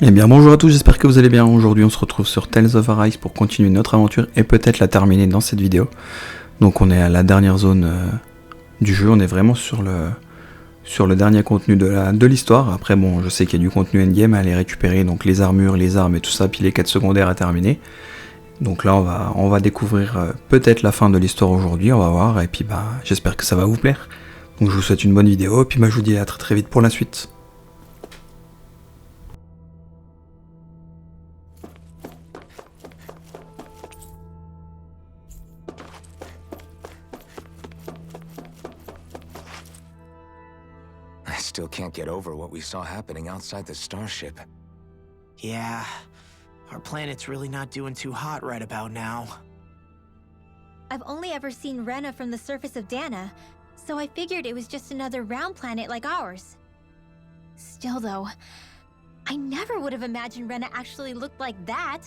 Eh bien bonjour à tous, j'espère que vous allez bien. Aujourd'hui on se retrouve sur Tales of Arise pour continuer notre aventure et peut-être la terminer dans cette vidéo. Donc on est à la dernière zone du jeu, on est vraiment sur le dernier contenu de l'histoire. Après bon, je sais qu'il y a du contenu endgame à aller récupérer, donc les armures, les armes et tout ça, puis les quêtes secondaires à terminer. Donc là on va découvrir peut-être la fin de l'histoire aujourd'hui, on va voir, et puis bah j'espère que ça va vous plaire. Donc je vous souhaite une bonne vidéo, et puis bah je vous dis à très très vite pour la suite. I still can't get over what we saw happening outside the starship. Yeah, our planet's really not doing too hot right about now. I've only ever seen Rena from the surface of Dana, so I figured it was just another round planet like ours. Still though, I never would have imagined Rena actually looked like that.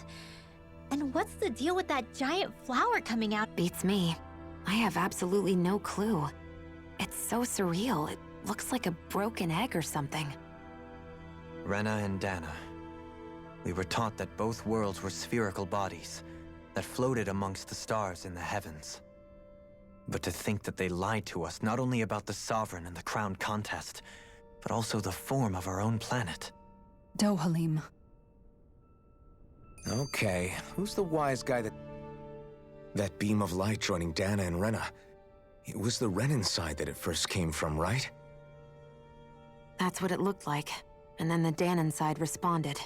And what's the deal with that giant flower coming out? Beats me. I have absolutely no clue. It's so surreal. It looks like a broken egg or something. Rena and Dana. We were taught that both worlds were spherical bodies that floated amongst the stars in the heavens. But to think that they lied to us not only about the Sovereign and the Crown contest, but also the form of our own planet. Dohalim. Okay, who's the wise guy that beam of light joining Dana and Rena? It was the Renan side that it first came from, right? That's what it looked like. And then the Danon side responded.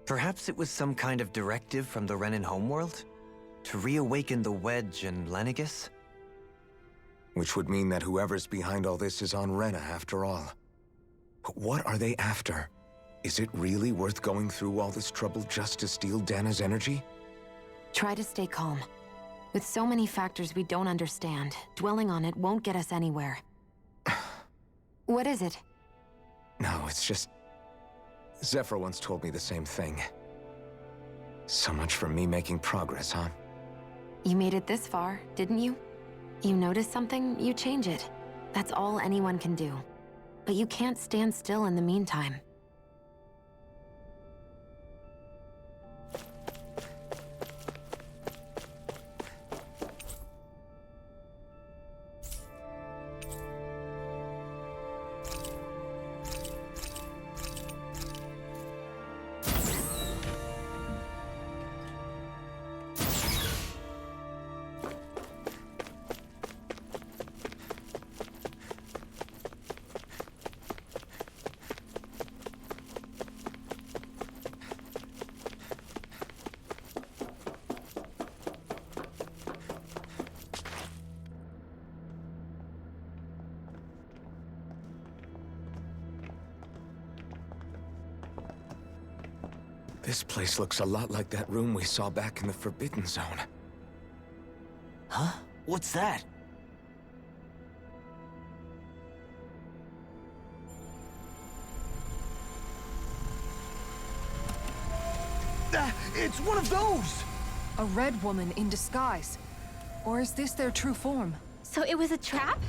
Perhaps it was some kind of directive from the Renan homeworld? To reawaken the Wedge and Lenegis? Which would mean that whoever's behind all this is on Rena after all. But what are they after? Is it really worth going through all this trouble just to steal Dana's energy? Try to stay calm. With so many factors we don't understand, dwelling on it won't get us anywhere. What is it? No, it's just... Zephyr once told me the same thing. So much for me making progress, huh? You made it this far, didn't you? You notice something, you change it. That's all anyone can do. But you can't stand still in the meantime. This place looks a lot like that room we saw back in the Forbidden Zone. Huh? What's that? It's one of those! A red woman in disguise. Or is this their true form? So it was a trap?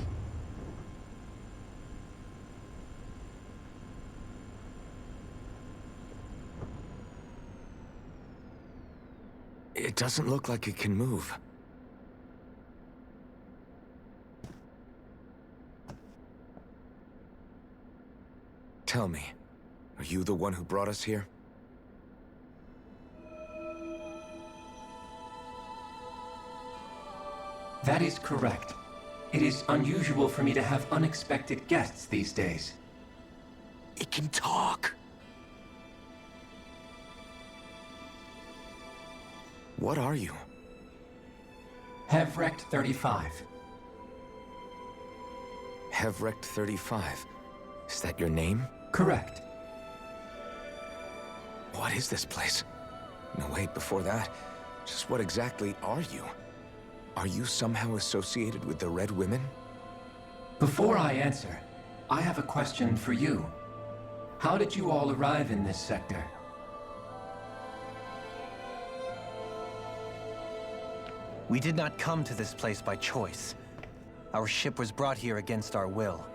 It doesn't look like it can move. Tell me, are you the one who brought us here? That is correct. It is unusual for me to have unexpected guests these days. It can talk. What are you? Hevrect 35. Hevrect 35. Is that your name? Correct. What is this place? No, wait, before that, just what exactly are you? Are you somehow associated with the Red Women? Before I answer, I have a question for you. How did you all arrive in this sector? We did not come to this place by choice. Our ship was brought here against our will,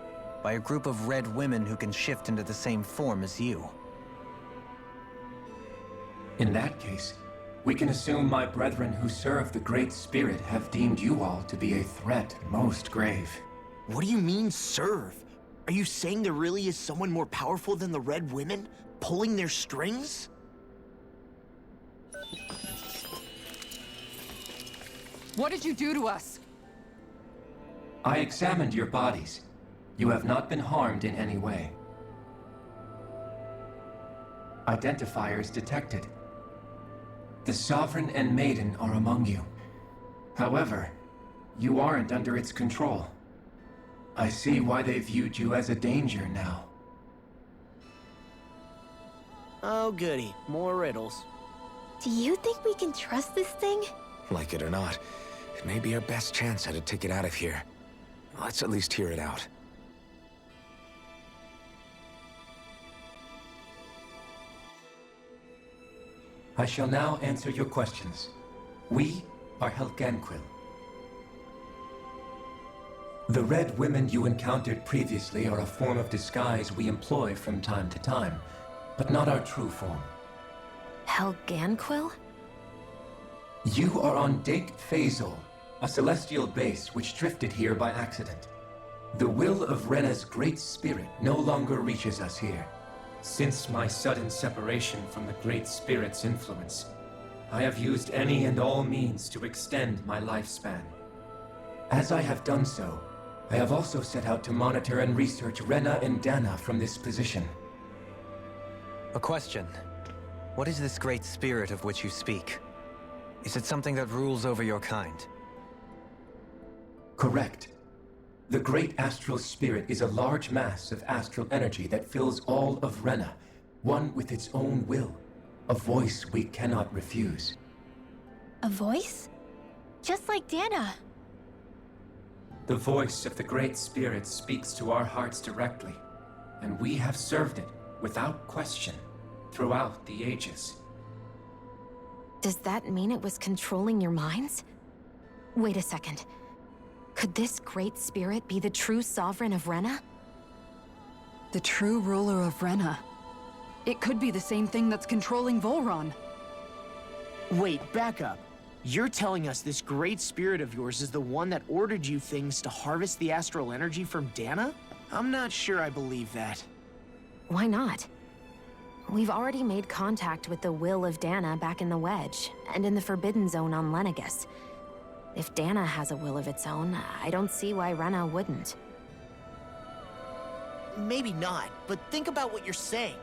by a group of red women who can shift into the same form as you. In that case, we can assume my brethren who serve the Great Spirit have deemed you all to be a threat most grave. What do you mean, serve? Are you saying there really is someone more powerful than the Red Women, pulling their strings? What did you do to us? I examined your bodies. You have not been harmed in any way. Identifiers detected. The Sovereign and Maiden are among you. However, you aren't under its control. I see why they viewed you as a danger now. Oh goody, more riddles. Do you think we can trust this thing? Like it or not, it may be our best chance at a ticket out of here. Let's at least hear it out. I shall now answer your questions. We are Helganquil. The Red Women you encountered previously are a form of disguise we employ from time to time, but not our true form. Helganquil? You are on Dake Phasol, a celestial base which drifted here by accident. The will of Rena's Great Spirit no longer reaches us here. Since my sudden separation from the Great Spirit's influence, I have used any and all means to extend my lifespan. As I have done so, I have also set out to monitor and research Rena and Dana from this position. A question. What is this Great Spirit of which you speak? Is it something that rules over your kind? Correct. The Great Astral Spirit is a large mass of astral energy that fills all of Rena, one with its own will, a voice we cannot refuse. A voice? Just like Dana. The voice of the Great Spirit speaks to our hearts directly, and we have served it without question throughout the ages. Does that mean it was controlling your minds? Wait a second. Could this Great Spirit be the true Sovereign of Rena? The true ruler of Rena. It could be the same thing that's controlling Volron. Wait, back up. You're telling us this Great Spirit of yours is the one that ordered you things to harvest the astral energy from Dana? I'm not sure I believe that. Why not? We've already made contact with the will of Dana back in the Wedge, and in the Forbidden Zone on Lenegus. If Dana has a will of its own, I don't see why Rena wouldn't. Maybe not, but think about what you're saying.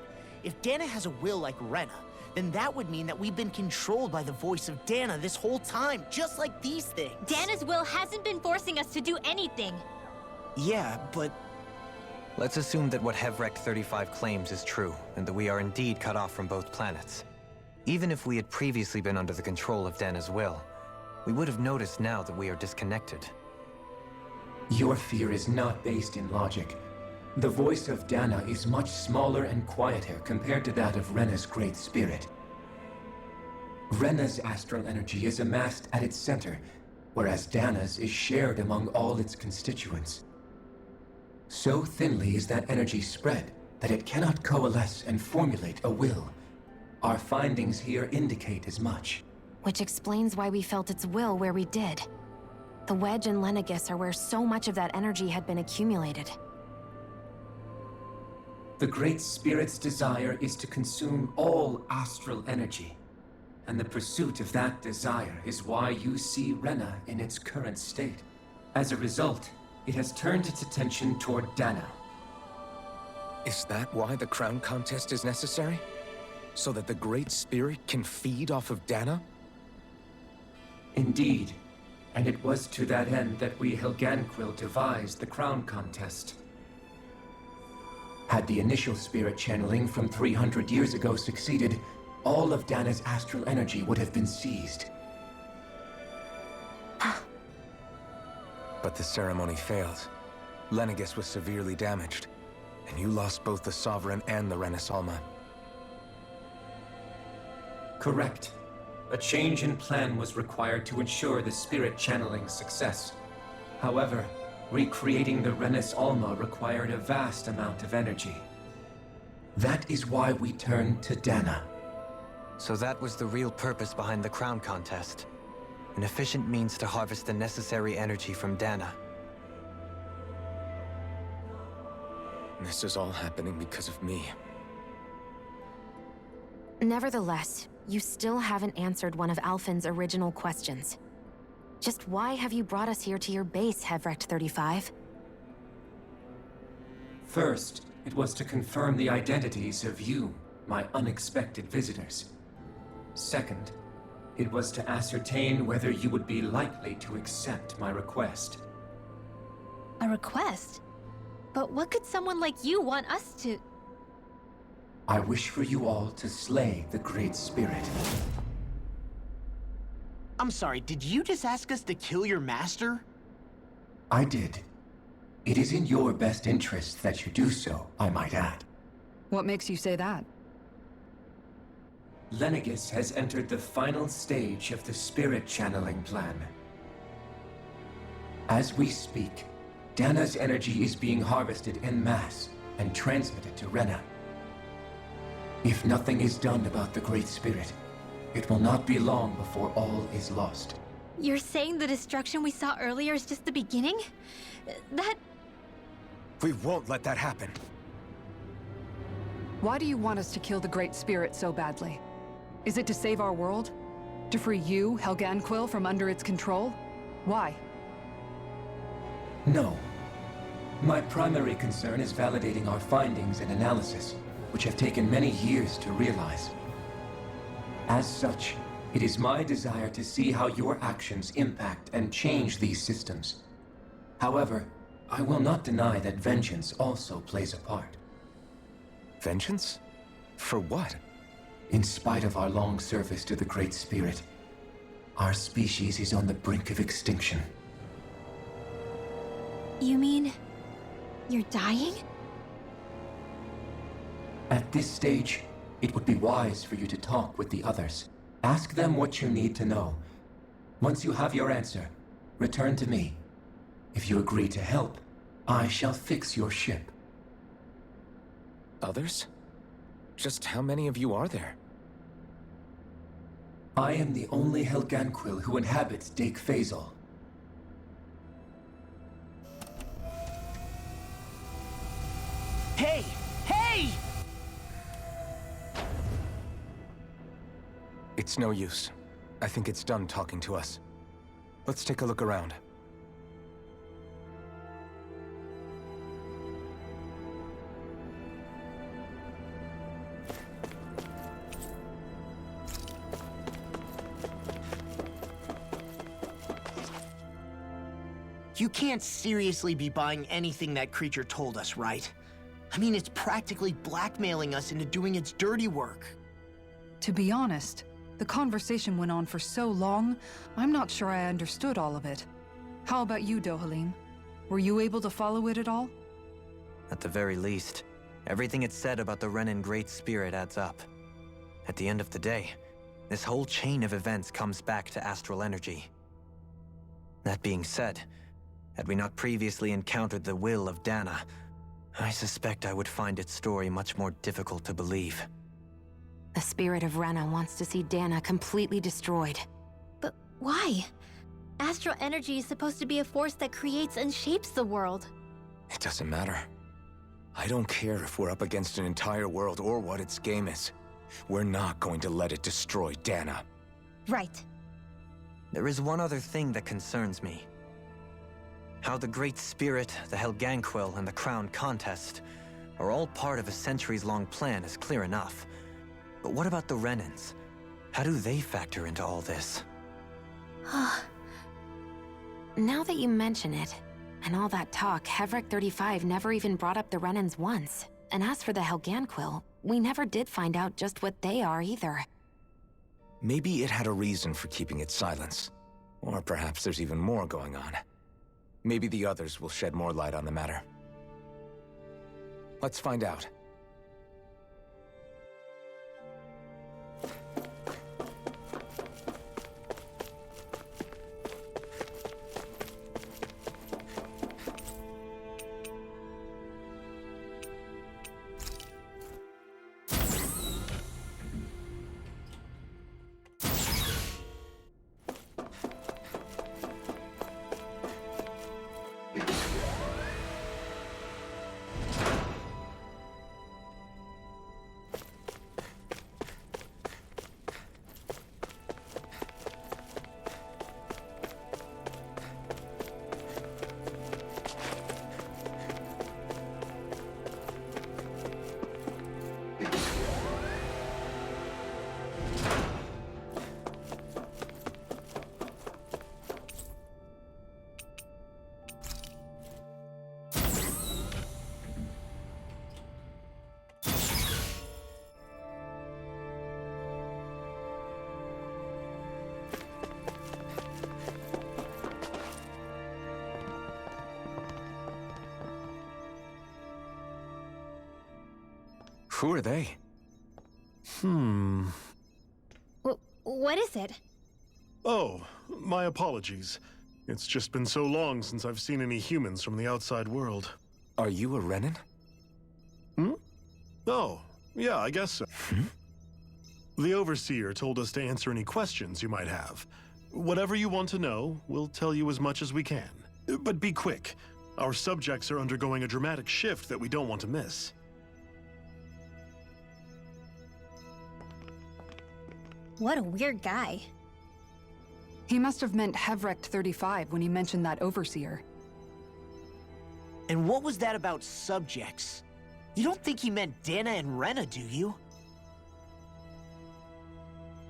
If Dana has a will like Rena, then that would mean that we've been controlled by the voice of Dana this whole time, just like these things. Dana's will hasn't been forcing us to do anything. Yeah, but... Let's assume that what Hevrect 35 claims is true, and that we are indeed cut off from both planets. Even if we had previously been under the control of Dana's will, we would have noticed now that we are disconnected. Your fear is not based in logic. The voice of Dana is much smaller and quieter compared to that of Rena's Great Spirit. Rena's astral energy is amassed at its center, whereas Dana's is shared among all its constituents. So thinly is that energy spread that it cannot coalesce and formulate a will. Our findings here indicate as much. Which explains why we felt its will where we did. The Wedge and Lenegus are where so much of that energy had been accumulated. The Great Spirit's desire is to consume all astral energy. And the pursuit of that desire is why you see Rena in its current state. As a result, it has turned its attention toward Dana. Is that why the crown contest is necessary? So that the Great Spirit can feed off of Dana? Indeed. And it was to that end that we Helganquil devised the crown contest. Had the initial spirit channeling from 300 years ago succeeded, all of Dana's astral energy would have been seized. But the ceremony failed. Lenegus was severely damaged, and you lost both the Sovereign and the Renasalma. Correct. A change in plan was required to ensure the spirit channeling's success. However, recreating the Renis Alma required a vast amount of energy. That is why we turned to Dana. So that was the real purpose behind the crown contest. An efficient means to harvest the necessary energy from Dana. This is all happening because of me. Nevertheless, you still haven't answered one of Alphen's original questions. Just why have you brought us here to your base, Hevrecht 35? First, it was to confirm the identities of you, my unexpected visitors. Second, it was to ascertain whether you would be likely to accept my request. A request? But what could someone like you want us to... I wish for you all to slay the Great Spirit. I'm sorry, did you just ask us to kill your master? I did. It is in your best interest that you do so, I might add. What makes you say that? Lenegis has entered the final stage of the spirit channeling plan. As we speak, Dana's energy is being harvested en masse and transmitted to Rena. If nothing is done about the Great Spirit, it will not be long before all is lost. You're saying the destruction we saw earlier is just the beginning? That... We won't let that happen. Why do you want us to kill the Great Spirit so badly? Is it to save our world? To free you, Helganquil, from under its control? Why? No. My primary concern is validating our findings and analysis, which have taken many years to realize. As such, it is my desire to see how your actions impact and change these systems. However, I will not deny that vengeance also plays a part. Vengeance? For what? In spite of our long service to the Great Spirit, our species is on the brink of extinction. You mean... you're dying? At this stage, it would be wise for you to talk with the others. Ask them what you need to know. Once you have your answer, return to me. If you agree to help, I shall fix your ship. Others? Just how many of you are there? I am the only Helganquil who inhabits Dake Faisal. Hey! Hey! It's no use. I think it's done talking to us. Let's take a look around. You can't seriously be buying anything that creature told us, right? I mean, it's practically blackmailing us into doing its dirty work. To be honest, the conversation went on for so long, I'm not sure I understood all of it. How about you, Dohalim? Were you able to follow it at all? At the very least, everything it said about the Renan Great Spirit adds up. At the end of the day, this whole chain of events comes back to astral energy. That being said, had we not previously encountered the will of Dana, I suspect I would find its story much more difficult to believe. The spirit of Rena wants to see Dana completely destroyed. But why? Astral energy is supposed to be a force that creates and shapes the world. It doesn't matter. I don't care if we're up against an entire world or what its game is. We're not going to let it destroy Dana. Right. There is one other thing that concerns me. How the Great Spirit, the Helganquil, and the Crown Contest are all part of a centuries-long plan is clear enough. But what about the Renans? How do they factor into all this? Now that you mention it, and all that talk, Hevrecht 35 never even brought up the Renans once. And as for the Helganquil, we never did find out just what they are either. Maybe it had a reason for keeping its silence. Or perhaps there's even more going on. Maybe the others will shed more light on the matter. Let's find out. Who are they? What is it? Oh, my apologies. It's just been so long since I've seen any humans from the outside world. Are you a Renan? Oh, yeah, I guess so. The Overseer told us to answer any questions you might have. Whatever you want to know, we'll tell you as much as we can. But be quick. Our subjects are undergoing a dramatic shift that we don't want to miss. What a weird guy. He must have meant Hevrecht 35 when he mentioned that Overseer. And what was that about subjects? You don't think he meant Dana and Rena, do you?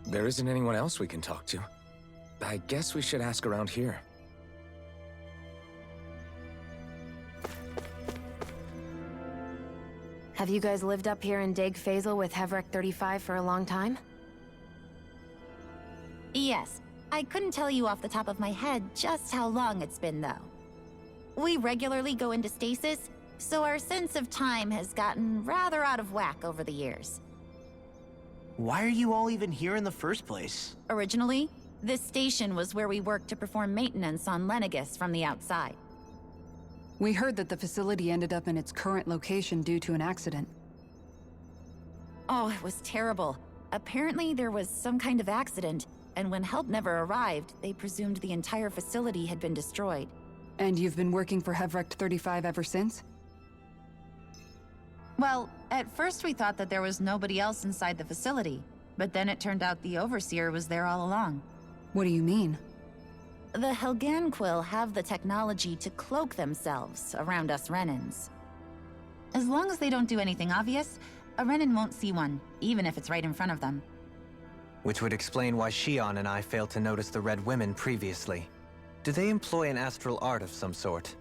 There isn't anyone else we can talk to. I guess we should ask around here. Have you guys lived up here in Deg Faisal with Hevrecht 35 for a long time? Yes. I couldn't tell you off the top of my head just how long it's been, though. We regularly go into stasis, so our sense of time has gotten rather out of whack over the years. Why are you all even here in the first place? Originally, this station was where we worked to perform maintenance on Lenegis from the outside. We heard that the facility ended up in its current location due to an accident. Oh, it was terrible. Apparently there was some kind of accident, and when help never arrived, they presumed the entire facility had been destroyed. And you've been working for Hevrecht 35 ever since? Well, at first we thought that there was nobody else inside the facility, but then it turned out the Overseer was there all along. What do you mean? The Helganquil have the technology to cloak themselves around us Renans. As long as they don't do anything obvious, a Renan won't see one, even if it's right in front of them. Which would explain why Shion and I failed to notice the Red Women previously. Do they employ an astral art of some sort?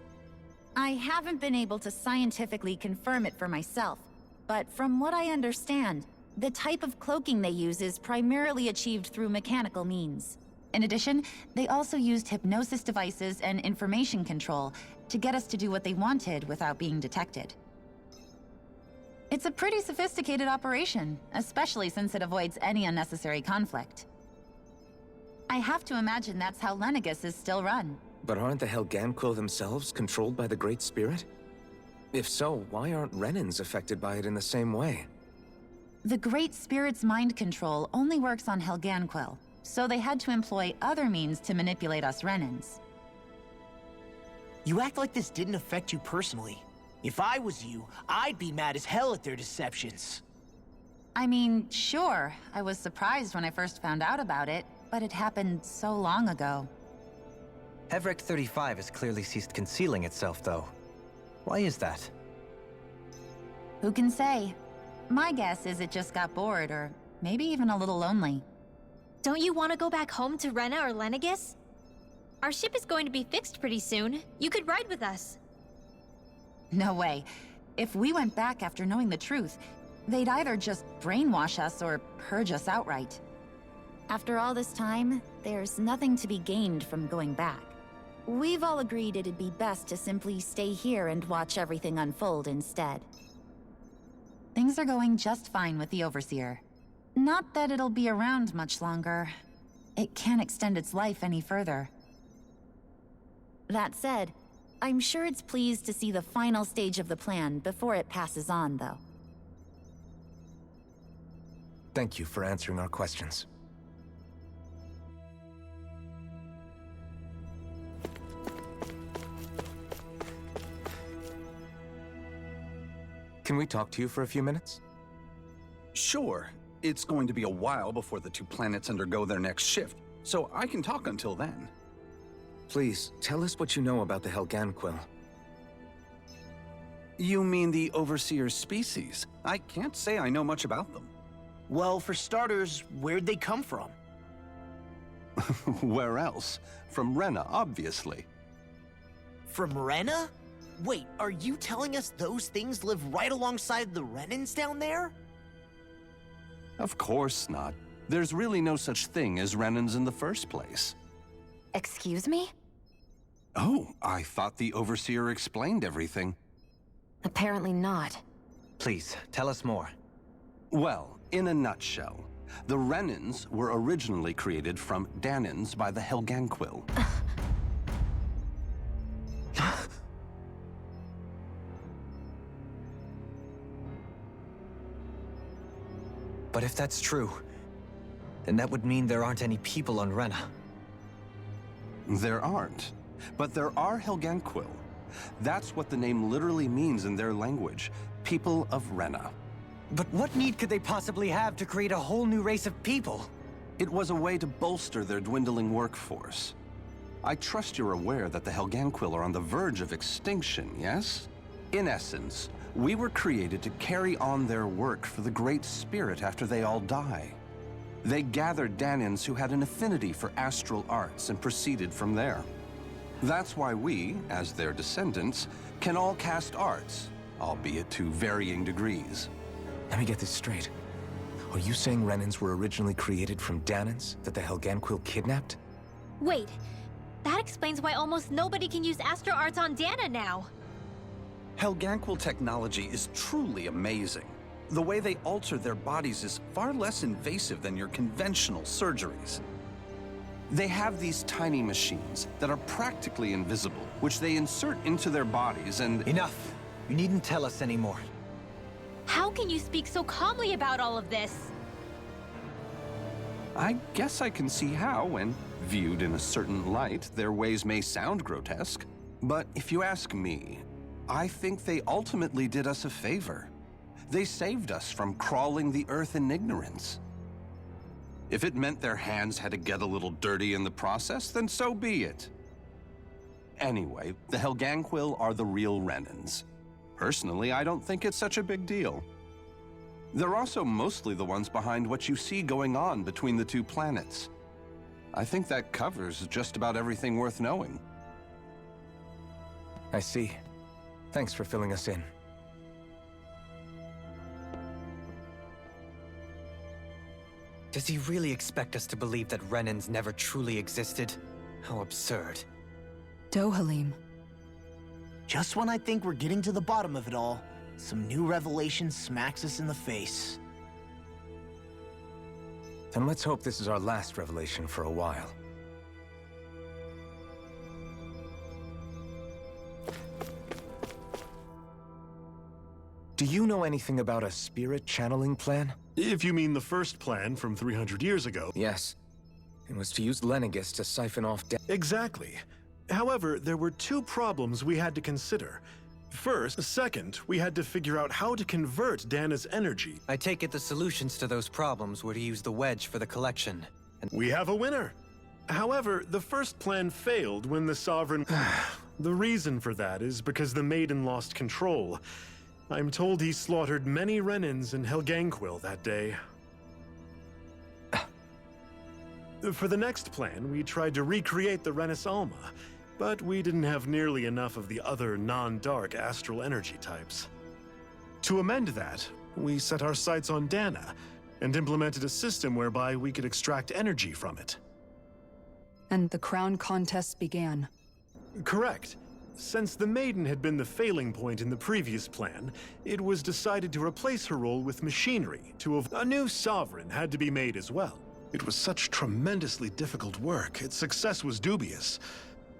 I haven't been able to scientifically confirm it for myself, but from what I understand, the type of cloaking they use is primarily achieved through mechanical means. In addition, they also used hypnosis devices and information control to get us to do what they wanted without being detected. It's a pretty sophisticated operation, especially since it avoids any unnecessary conflict. I have to imagine that's how Lenegis is still run. But aren't the Helganquil themselves controlled by the Great Spirit? If so, why aren't Renans affected by it in the same way? The Great Spirit's mind control only works on Helganquil, so they had to employ other means to manipulate us Renans. You act like this didn't affect you personally. If I was you, I'd be mad as hell at their deceptions. I mean, sure, I was surprised when I first found out about it, but it happened so long ago. Hevrecht 35 has clearly ceased concealing itself, though. Why is that? Who can say? My guess is it just got bored, or maybe even a little lonely. Don't you want to go back home to Rena or Lenegis? Our ship is going to be fixed pretty soon. You could ride with us. No way. If we went back after knowing the truth, they'd either just brainwash us or purge us outright. After all this time, there's nothing to be gained from going back. We've all agreed it'd be best to simply stay here and watch everything unfold instead. Things are going just fine with the Overseer. Not that it'll be around much longer. It can't extend its life any further. That said, I'm sure it's pleased to see the final stage of the plan before it passes on, though. Thank you for answering our questions. Can we talk to you for a few minutes? Sure. It's going to be a while before the two planets undergo their next shift, so I can talk until then. Please, tell us what you know about the Helganquil. You mean the Overseer's species? I can't say I know much about them. Well, for starters, where'd they come from? Where else? From Rena, obviously. From Rena? Wait, are you telling us those things live right alongside the Renans down there? Of course not. There's really no such thing as Renans in the first place. Excuse me? Oh, I thought the Overseer explained everything. Apparently not. Please, tell us more. Well, in a nutshell, the Renans were originally created from Danans by the Helganquil. But if that's true, then that would mean there aren't any people on Rena. There aren't, but there are Helganquil. That's what the name literally means in their language, people of Rena. But what need could they possibly have to create a whole new race of people? It was a way to bolster their dwindling workforce. I trust you're aware that the Helganquil are on the verge of extinction, yes? In essence, we were created to carry on their work for the Great Spirit after they all die. They gathered Danans who had an affinity for astral arts and proceeded from there. That's why we, as their descendants, can all cast arts, albeit to varying degrees. Let me get this straight. Are you saying Renans were originally created from Danans that the Helganquil kidnapped? Wait, that explains why almost nobody can use astral arts on Dana now. Helganquil technology is truly amazing. The way they alter their bodies is far less invasive than your conventional surgeries. They have these tiny machines that are practically invisible, which they insert into their bodies and— Enough! You needn't tell us anymore. How can you speak so calmly about all of this? I guess I can see how, when viewed in a certain light, their ways may sound grotesque. But if you ask me, I think they ultimately did us a favor. They saved us from crawling the earth in ignorance. If it meant their hands had to get a little dirty in the process, then so be it. Anyway, the Helganquil are the real Renans. Personally, I don't think it's such a big deal. They're also mostly the ones behind what you see going on between the two planets. I think that covers just about everything worth knowing. I see. Thanks for filling us in. Does he really expect us to believe that Renans never truly existed? How absurd. Dohalim. Just when I think we're getting to the bottom of it all, some new revelation smacks us in the face. Then let's hope this is our last revelation for a while. Do you know anything about a spirit channeling plan? If you mean the first plan from 300 years ago. Yes. It was to use Lenegis to siphon off Exactly. However, there were two problems we had to consider. Second, we had to figure out how to convert Dana's energy. I take it the solutions to those problems were to use the wedge for the collection. And we have a winner. However, the first plan failed when the Sovereign... The reason for that is because the Maiden lost control. I'm told he slaughtered many Renans and Helganquil that day. For the next plan, we tried to recreate the Renis Alma, but we didn't have nearly enough of the other non-dark astral energy types. To amend that, we set our sights on Dana and implemented a system whereby we could extract energy from it. And the crown contest began. Correct. Since the Maiden had been the failing point in the previous plan, it was decided to replace her role with machinery. A new sovereign had to be made as well. It was such tremendously difficult work, its success was dubious.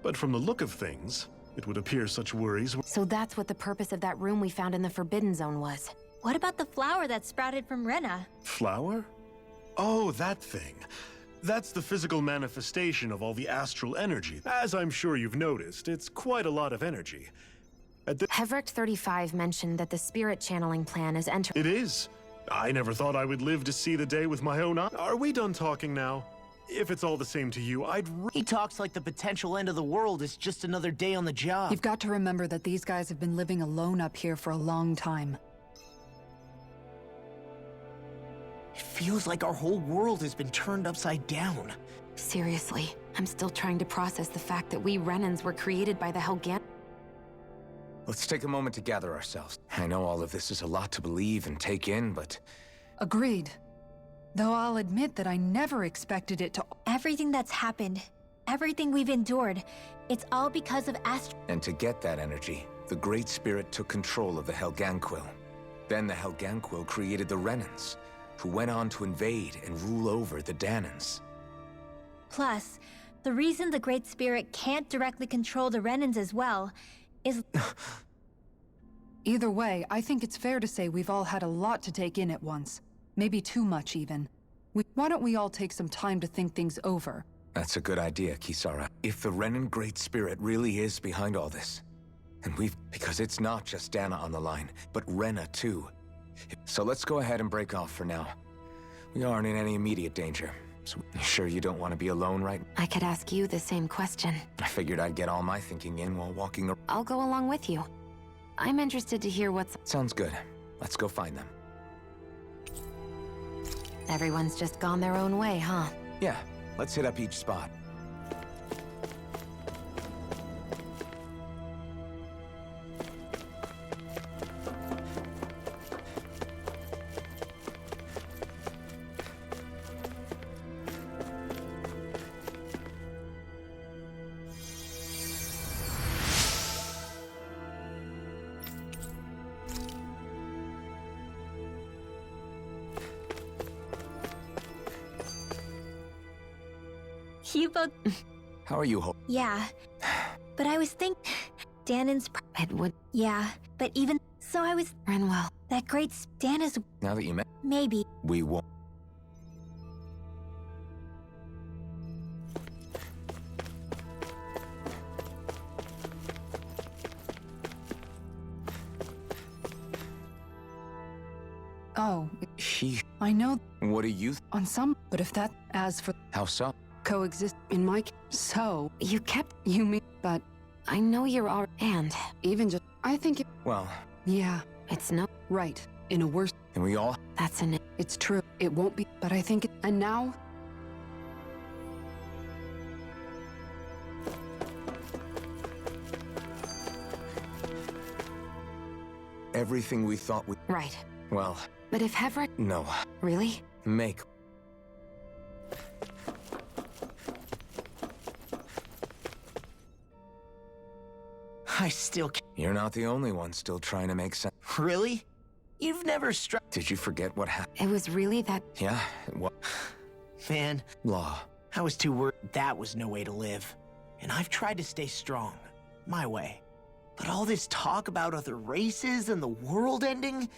But from the look of things, it would appear such worries were— So that's what the purpose of that room we found in the Forbidden Zone was. What about the flower that sprouted from Rena? Flower? Oh, that thing. That's the physical manifestation of all the astral energy. As I'm sure you've noticed, it's quite a lot of energy. Hevrick 35 mentioned that the spirit channeling plan is It is. I never thought I would live to see the day with my own eyes. Are we done talking now? If it's all the same to you, He talks like the potential end of the world is just another day on the job. You've got to remember that these guys have been living alone up here for a long time. It feels like our whole world has been turned upside down. Seriously, I'm still trying to process the fact that we Renans were created by the Helgan. Let's take a moment to gather ourselves. I know all of this is a lot to believe and take in, but... Agreed. Though I'll admit that I never expected it to— Everything that's happened, everything we've endured, it's all because of And to get that energy, the Great Spirit took control of the Helganquil. Then the Helganquil created the Renans, who went on to invade and rule over the Danans. Plus, the reason the Great Spirit can't directly control the Renans as well is... Either way, I think it's fair to say we've all had a lot to take in at once. Maybe too much, even. Why don't we all take some time to think things over? That's a good idea, Kisara. If the Renan Great Spirit really is behind all this, and because it's not just Dana on the line, but Rena too. So let's go ahead and break off for now. We aren't in any immediate danger. So you sure you don't want to be alone, right? I could ask you the same question. I figured I'd get all my thinking in while walking around. I'll go along with you. I'm interested to hear what's... Sounds good. Let's go find them. Everyone's just gone their own way, huh? Yeah, let's hit up each spot. You both... How are you, Yeah, but I was Danan's... It would... Yeah, but even... So I was... Renwell. That great... Dana's... Now that you met... Maybe. We won't... Oh, I know... What do you... On some... But if that... As for... How so? Coexist in my... So... You kept... You mean... But... I know you're all... And... Even just... I think it... Well... Yeah. It's no... Right. In a worse... And we all... That's an... It's true. It won't be... But I think it... And now... Everything we thought we... Right. Well... But if Hevra... No. Really? Make... I still can't... You're not the only one still trying to make sense. Really? You've never struck... Did you forget what happened? It was really that... Yeah, what? Man, Law. I was too worried. That was no way to live. And I've tried to stay strong. My way. But all this talk about other races and the world ending...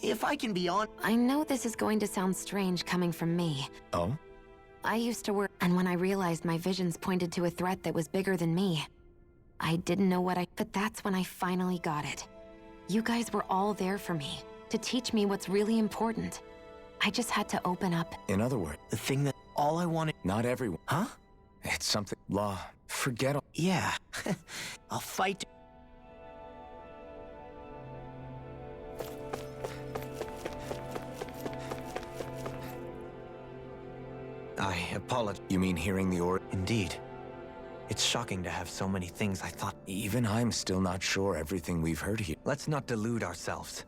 If I can be honest... I know this is going to sound strange coming from me. Oh? I used to work... And when I realized my visions pointed to a threat that was bigger than me... I didn't know what But that's when I finally got it. You guys were all there for me. To teach me what's really important. I just had to open up. In other words... The thing that all I wanted... Not everyone. Huh? It's something... Law. Forget all... Yeah. I'll fight... I apologize. You mean hearing the Indeed. It's shocking to have so many things I thought... Even I'm still not sure everything we've heard here. Let's not delude ourselves.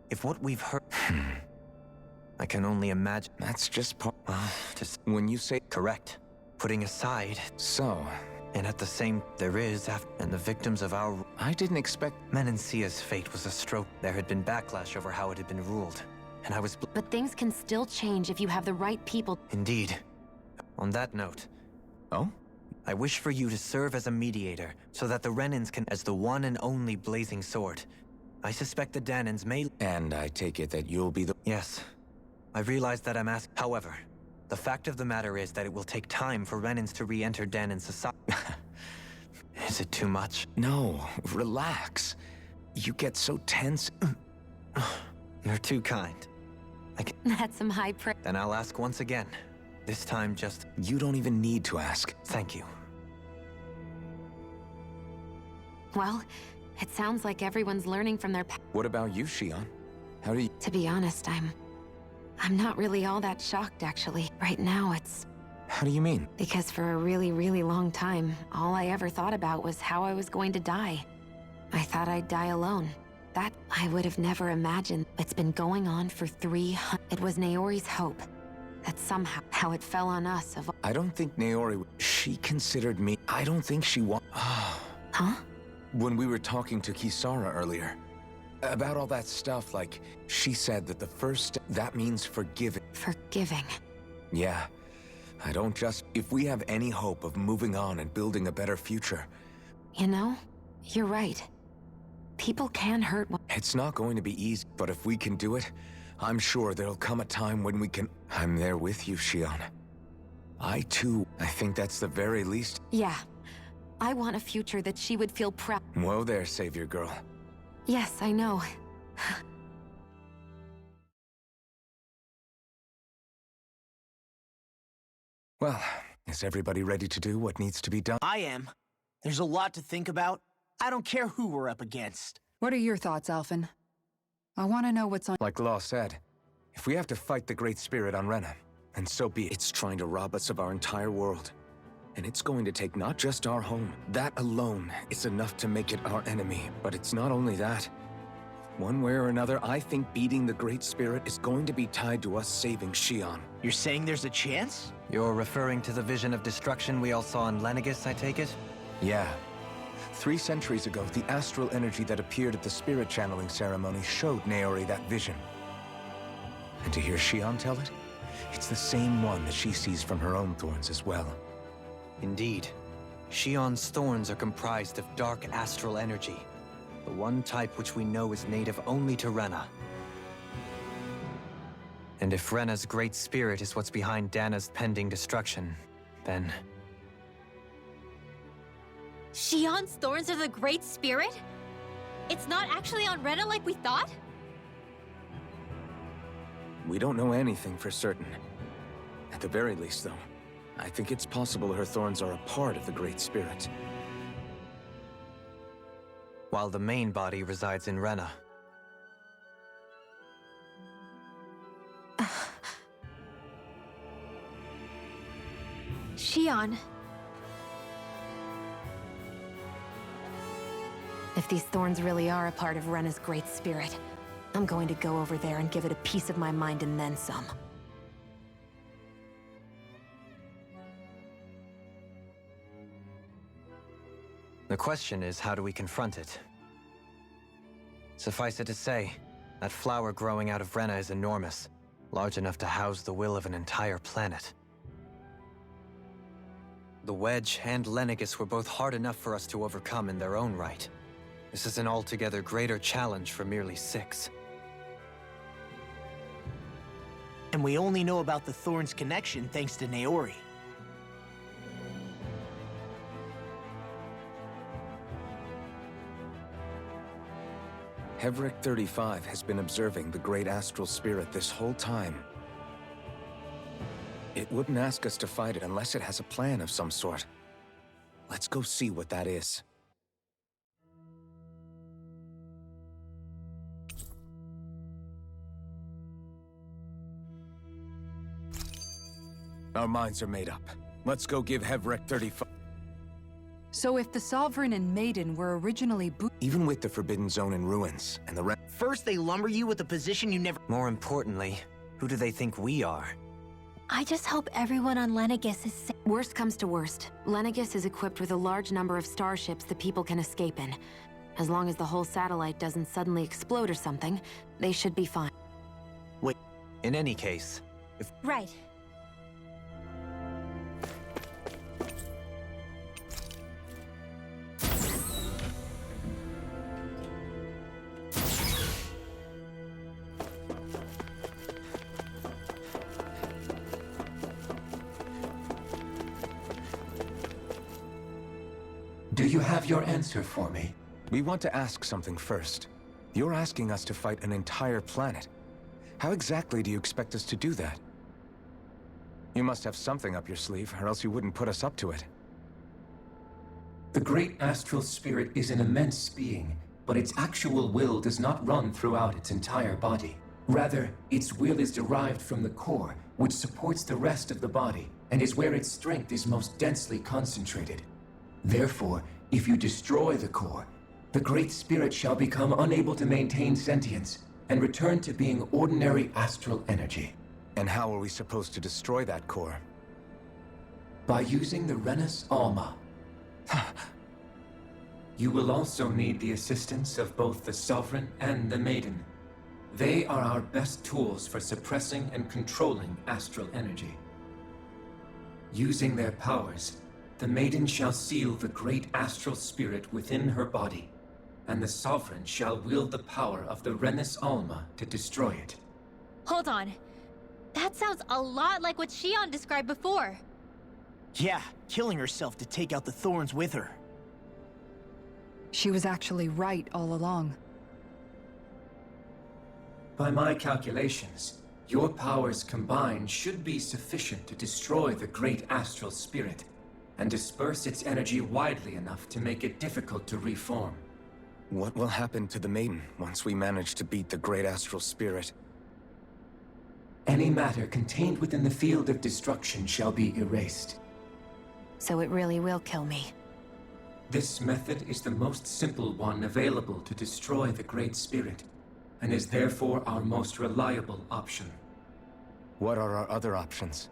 If what we've heard... I can only imagine... That's just part... Just... When you say... Correct. Putting aside... So... And at the same... There is... And the victims of our... I didn't expect... Menancia's fate was a stroke. There had been backlash over how it had been ruled. And I was... But things can still change if you have the right people. Indeed. On that note... Oh? I wish for you to serve as a mediator, so that the Renans can... As the one and only blazing sword. I suspect the Danans may... And I take it that you'll be the... Yes. I realize that I'm asking... However, the fact of the matter is that it will take time for Renans to re-enter Danan society. Is it too much? No, relax. You get so tense. You're too kind. That's some high praise. Then I'll ask once again. This time just... You don't even need to ask. Thank you. Well, it sounds like everyone's learning from their past. What about you, Shion? How do you... To be honest, I'm not really all that shocked, actually. Right now, it's... How do you mean? Because for a really, really long time, all I ever thought about was how I was going to die. I thought I'd die alone. That I would have never imagined. It's been going on for 300... It was Naori's hope. That somehow, how it fell on us of... I don't think Naori... She considered me... I don't think she Huh? Huh? When we were talking to Kisara earlier, About all that stuff, like, she said that the first, that means forgiving. Forgiving. Yeah. I don't just... If we have any hope of moving on and building a better future... You know, you're right. People can hurt... It's not going to be easy, but if we can do it, I'm sure there'll come a time when we can... I'm there with you, Xion. I think that's the very least... Yeah. I want a future that she would feel proud... Whoa there, Savior Girl. Yes, I know. Well, is everybody ready to do what needs to be done? I am. There's a lot to think about. I don't care who we're up against. What are your thoughts, Alphen? I want to know what's on... Like Law said, if we have to fight the Great Spirit on Rena, and so be it. It's trying to rob us of our entire world. And it's going to take not just our home. That alone is enough to make it our enemy. But it's not only that. One way or another, I think beating the Great Spirit is going to be tied to us saving Xion. You're saying there's a chance? You're referring to the vision of destruction we all saw in Lenegis, I take it? Yeah. 3 centuries ago, the astral energy that appeared at the spirit channeling ceremony showed Naori that vision. And to hear Xion tell it, it's the same one that she sees from her own thorns as well. Indeed. Xion's thorns are comprised of dark astral energy, the one type which we know is native only to Rena. And if Rena's great spirit is what's behind Dana's pending destruction, then... Xion's thorns are the Great Spirit? It's not actually on Rena like we thought? We don't know anything for certain. At the very least, though, I think it's possible her thorns are a part of the Great Spirit. While the main body resides in Rena. Xion. If these thorns really are a part of Rena's great spirit, I'm going to go over there and give it a piece of my mind and then some. The question is, how do we confront it? Suffice it to say, that flower growing out of Rena is enormous, large enough to house the will of an entire planet. The Wedge and Lenegis were both hard enough for us to overcome in their own right. This is an altogether greater challenge for merely 6. And we only know about the Thorns connection thanks to Naori. Hevric 35 has been observing the Great Astral Spirit this whole time. It wouldn't ask us to fight it unless it has a plan of some sort. Let's go see what that is. Our minds are made up. Let's go give Hevric 35... So if the Sovereign and Maiden were originally Even with the Forbidden Zone in ruins, and the First they lumber you with a position you never... More importantly, who do they think we are? I just hope everyone on Lenegis is safe. Worst comes to worst, Lenegis is equipped with a large number of starships that people can escape in. As long as the whole satellite doesn't suddenly explode or something, they should be fine. Wait. In any case, if... Right. Do you have your answer for me? We want to ask something first. You're asking us to fight an entire planet. How exactly do you expect us to do that? You must have something up your sleeve, or else you wouldn't put us up to it. The great astral spirit is an immense being, but its actual will does not run throughout its entire body. Rather, its will is derived from the core, which supports the rest of the body, and is where its strength is most densely concentrated. Therefore, if you destroy the core, the Great Spirit shall become unable to maintain sentience and return to being ordinary astral energy. And how are we supposed to destroy that core? By using the Renus Alma. You will also need the assistance of both the Sovereign and the Maiden. They are our best tools for suppressing and controlling astral energy. Using their powers, the Maiden shall seal the great astral spirit within her body, and the Sovereign shall wield the power of the Renis Alma to destroy it. Hold on. That sounds a lot like what Shion described before. Yeah, killing herself to take out the thorns with her. She was actually right all along. By my calculations, your powers combined should be sufficient to destroy the great astral spirit and disperse its energy widely enough to make it difficult to reform. What will happen to the Maiden once we manage to beat the great astral spirit? Any matter contained within the field of destruction shall be erased. So it really will kill me. This method is the most simple one available to destroy the Great Spirit, and is therefore our most reliable option. What are our other options?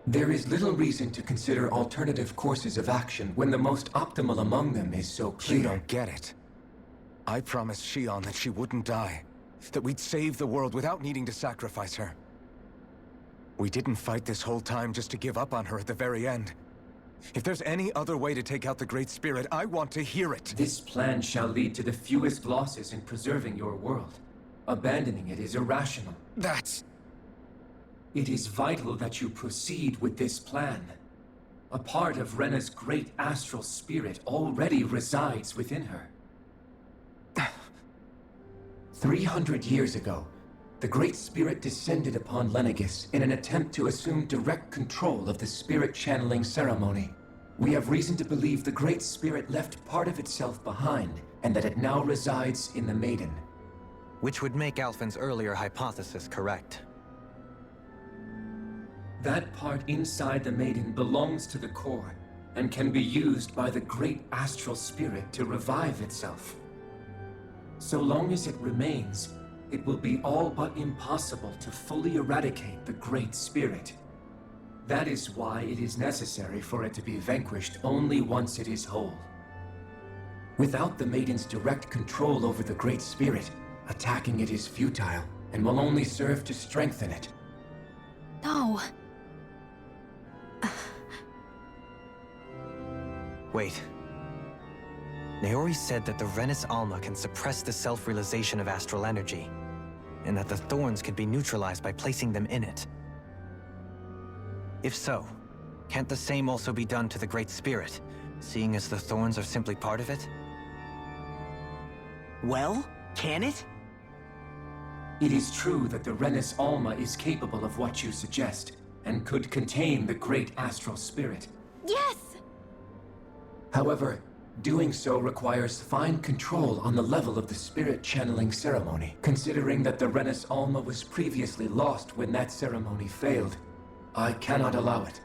There is little reason to consider alternative courses of action when the most optimal among them is so clear. You don't get it. I promised Shion that she wouldn't die, that we'd save the world without needing to sacrifice her. We didn't fight this whole time just to give up on her at the very end. If there's any other way to take out the Great Spirit, I want to hear it. This plan shall lead to the fewest losses in preserving your world. Abandoning it is irrational. That's... It is vital that you proceed with this plan. A part of Rena's great astral spirit already resides within her. 300 years ago, the Great Spirit descended upon Lenegis in an attempt to assume direct control of the spirit channeling ceremony. We have reason to believe the Great Spirit left part of itself behind, and that it now resides in the Maiden. Which would make Alphen's earlier hypothesis correct. That part inside the Maiden belongs to the core, and can be used by the great astral spirit to revive itself. So long as it remains, it will be all but impossible to fully eradicate the Great Spirit. That is why it is necessary for it to be vanquished only once it is whole. Without the Maiden's direct control over the Great Spirit, attacking it is futile, and will only serve to strengthen it. No. Wait. Naori said that the Renis Alma can suppress the self-realization of astral energy, and that the thorns could be neutralized by placing them in it. If so, can't the same also be done to the Great Spirit, seeing as the thorns are simply part of it? Well, can it? It is true that the Renis Alma is capable of what you suggest, and could contain the great astral spirit. Yes! However, doing so requires fine control on the level of the spirit channeling ceremony, considering that the Renis Alma was previously lost when that ceremony failed. I cannot allow it.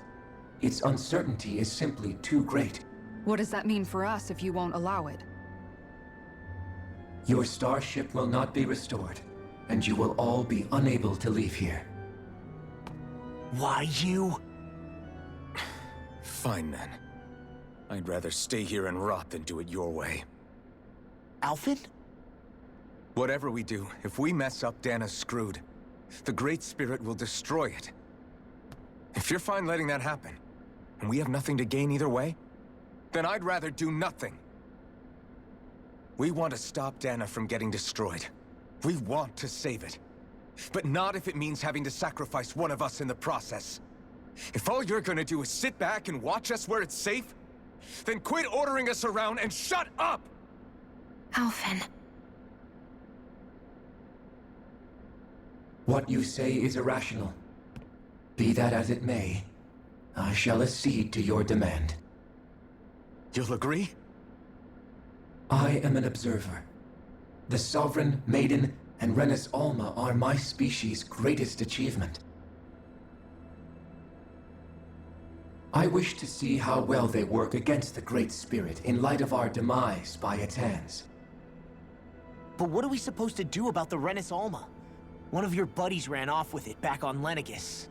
Its uncertainty is simply too great. What does that mean for us if you won't allow it? Your starship will not be restored, and you will all be unable to leave here. Why you? Fine then. I'd rather stay here and rot than do it your way. Alphen? Whatever we do, if we mess up, Dana's screwed. The Great Spirit will destroy it. If you're fine letting that happen, and we have nothing to gain either way, then I'd rather do nothing. We want to stop Dana from getting destroyed. We want to save it. But not if it means having to sacrifice one of us in the process. If all you're gonna do is sit back and watch us where it's safe, then quit ordering us around and shut up! Alphen. What you say is irrational. Be that as it may, I shall accede to your demand. You'll agree? I am an observer. The Sovereign, Maiden, and Renis Alma are my species' greatest achievement. I wish to see how well they work against the Great Spirit in light of our demise by its hands. But what are we supposed to do about the Renis Alma? One of your buddies ran off with it back on Lenegis.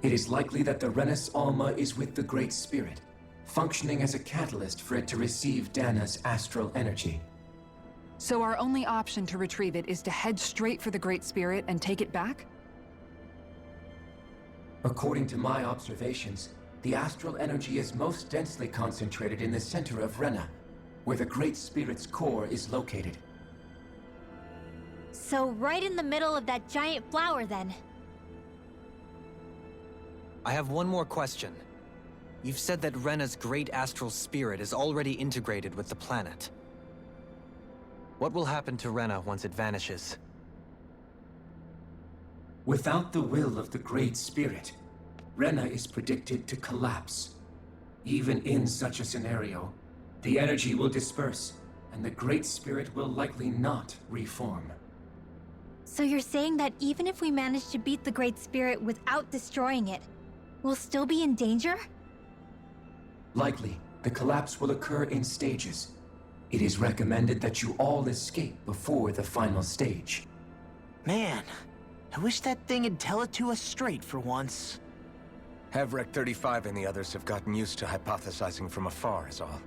It is likely that the Renis Alma is with the Great Spirit, functioning as a catalyst for it to receive Dana's astral energy. So our only option to retrieve it is to head straight for the Great Spirit and take it back? According to my observations, the astral energy is most densely concentrated in the center of Rena, where the Great Spirit's core is located. So right in the middle of that giant flower, then. I have one more question. You've said that Rena's great astral spirit is already integrated with the planet. What will happen to Rena once it vanishes? Without the will of the Great Spirit, Rena is predicted to collapse. Even in such a scenario, the energy will disperse, and the Great Spirit will likely not reform. So you're saying that even if we manage to beat the Great Spirit without destroying it, we'll still be in danger? Likely, the collapse will occur in stages. It is recommended that you all escape before the final stage. Man, I wish that thing would tell it to us straight for once. Hevrek 35 and the others have gotten used to hypothesizing from afar is all.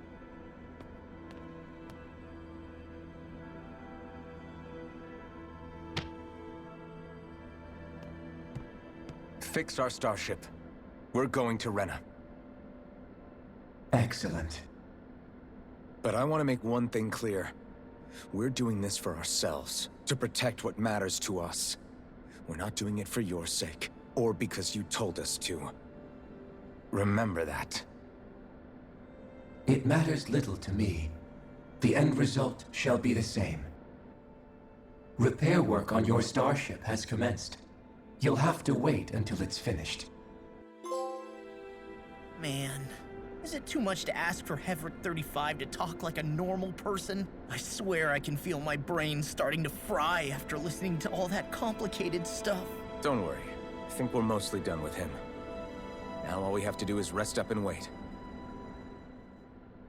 Fix our starship. We're going to Rena. Excellent. But I want to make one thing clear. We're doing this for ourselves, to protect what matters to us. We're not doing it for your sake, or because you told us to. Remember that. It matters little to me. The end result shall be the same. Repair work on your starship has commenced. You'll have to wait until it's finished. Man, is it too much to ask for Hevrek 35 to talk like a normal person? I swear I can feel my brain starting to fry after listening to all that complicated stuff. Don't worry. I think we're mostly done with him. Now all we have to do is rest up and wait.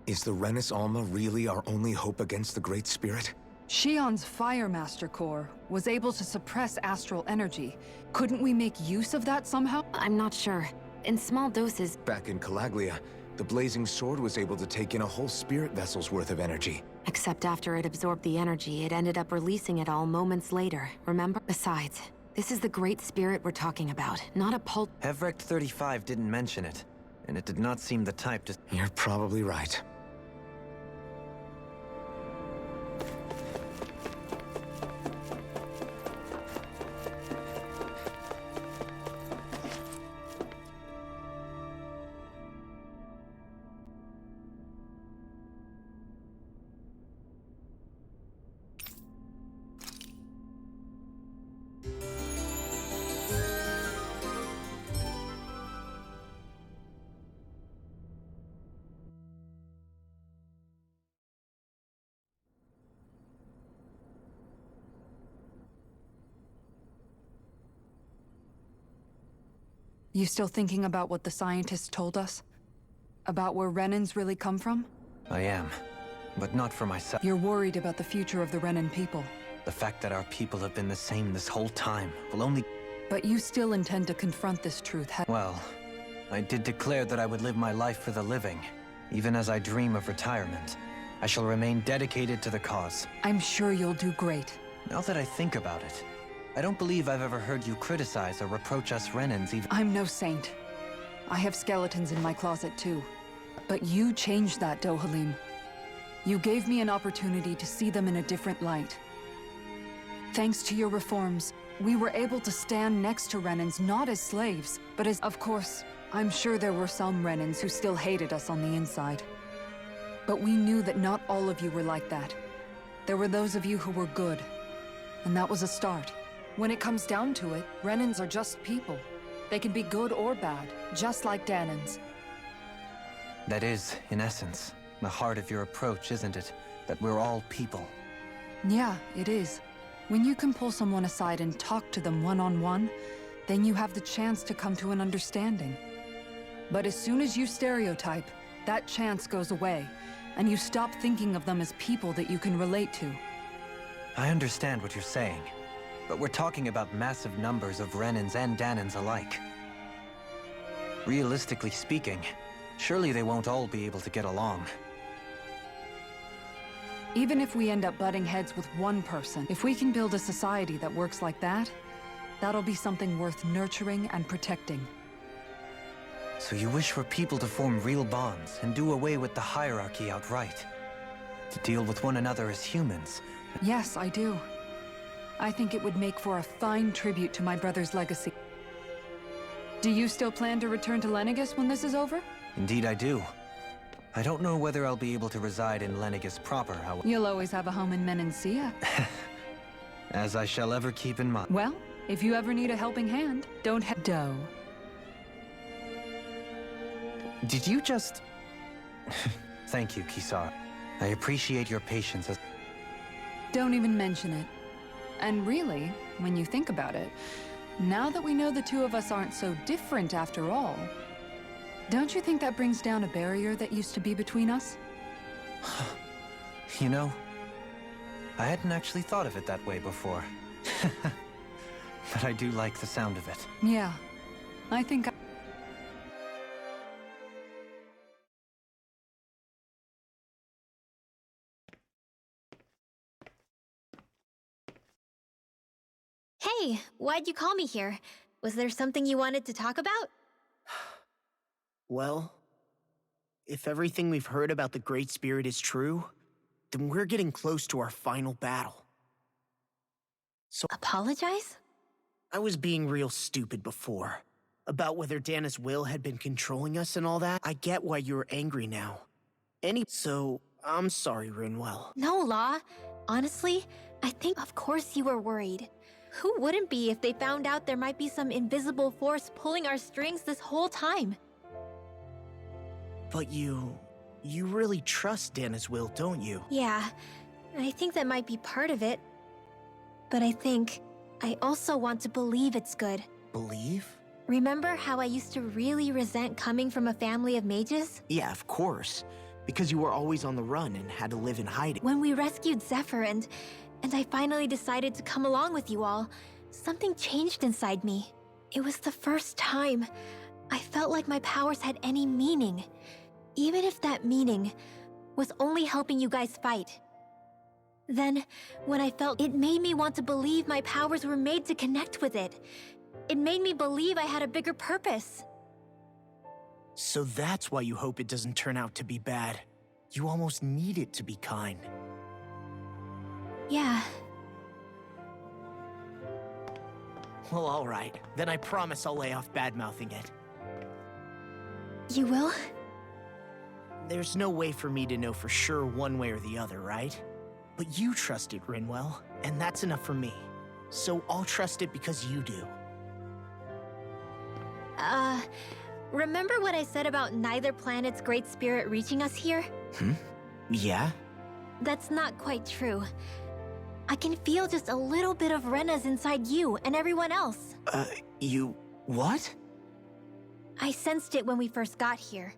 Is the Renis Alma really our only hope against the Great Spirit? Shion's Fire Master Core was able to suppress astral energy. Couldn't we make use of that somehow? I'm not sure. In small doses... Back in Calaglia, the Blazing Sword was able to take in a whole spirit vessel's worth of energy. Except after it absorbed the energy, it ended up releasing it all moments later, remember? Besides, this is the Great Spirit we're talking about, not a pulp... Hevrek 35 didn't mention it, and it did not seem the type to... You're probably right. You still thinking about what the scientists told us? About where Renans really come from? I am, but not for myself. You're worried about the future of the Renan people. The fact that our people have been the same this whole time will only... But you still intend to confront this truth, Well, I did declare that I would live my life for the living. Even as I dream of retirement, I shall remain dedicated to the cause. I'm sure you'll do great. Now that I think about it, I don't believe I've ever heard you criticize or reproach us Renans even— I'm no saint. I have skeletons in my closet too. But you changed that, Dohalim. You gave me an opportunity to see them in a different light. Thanks to your reforms, we were able to stand next to Renans not as slaves, but as— Of course, I'm sure there were some Renans who still hated us on the inside. But we knew that not all of you were like that. There were those of you who were good. And that was a start. When it comes down to it, Renans are just people. They can be good or bad, just like Danans. That is, in essence, the heart of your approach, isn't it? That we're all people. Yeah, it is. When you can pull someone aside and talk to them one-on-one, then you have the chance to come to an understanding. But as soon as you stereotype, that chance goes away, and you stop thinking of them as people that you can relate to. I understand what you're saying. But we're talking about massive numbers of Renans and Danans alike. Realistically speaking, Surely they won't all be able to get along. Even if we end up butting heads with one person, if we can build a society that works like that, that'll be something worth nurturing and protecting. So you wish for people to form real bonds and do away with the hierarchy outright? To deal with one another as humans? Yes, I do. I think it would make for a fine tribute to my brother's legacy. Do you still plan to return to Lenegus when this is over? Indeed I do. I don't know whether I'll be able to reside in Lenegus proper, however. You'll always have a home in Menancia. As I shall ever keep in mind. Well, if you ever need a helping hand, don't have dough. Did you just... Thank you, Kisara. I appreciate your patience as... Don't even mention it. And really, when you think about it, now that we know the two of us aren't so different after all, don't you think that brings down a barrier that used to be between us? You know, I hadn't actually thought of it that way before. But I do like the sound of it. Yeah, I think Hey, why'd you call me here? Was there something you wanted to talk about? Well, if everything we've heard about the Great Spirit is true, then we're getting close to our final battle. So Apologize? I was being real stupid before. About whether Dana's will had been controlling us and all that. I get why you're angry now. So, I'm sorry, Rinwell. No, Law. Honestly, I think of course you were worried. Who wouldn't be if they found out there might be some invisible force pulling our strings this whole time? But you really trust Dana's will, don't you? Yeah, I think that might be part of it. But I also want to believe it's good. Believe? Remember how I used to really resent coming from a family of mages? Yeah, of course. Because you were always on the run and had to live in hiding. When we rescued Zephyr and I finally decided to come along with you all, something changed inside me. It was the first time I felt like my powers had any meaning, even if that meaning was only helping you guys fight. Then, when I felt it made me want to believe my powers were made to connect with it. It made me believe I had a bigger purpose. So that's why you hope it doesn't turn out to be bad. You almost need it to be kind. Yeah. Well, alright. Then I promise I'll lay off bad-mouthing it. You will? There's no way for me to know for sure one way or the other, right? But you trust it, Rinwell, and that's enough for me. So I'll trust it because you do. Remember what I said about neither planet's great spirit reaching us here? Yeah? That's not quite true. I can feel just a little bit of Rena's inside you and everyone else. You... what? I sensed it when we first got here.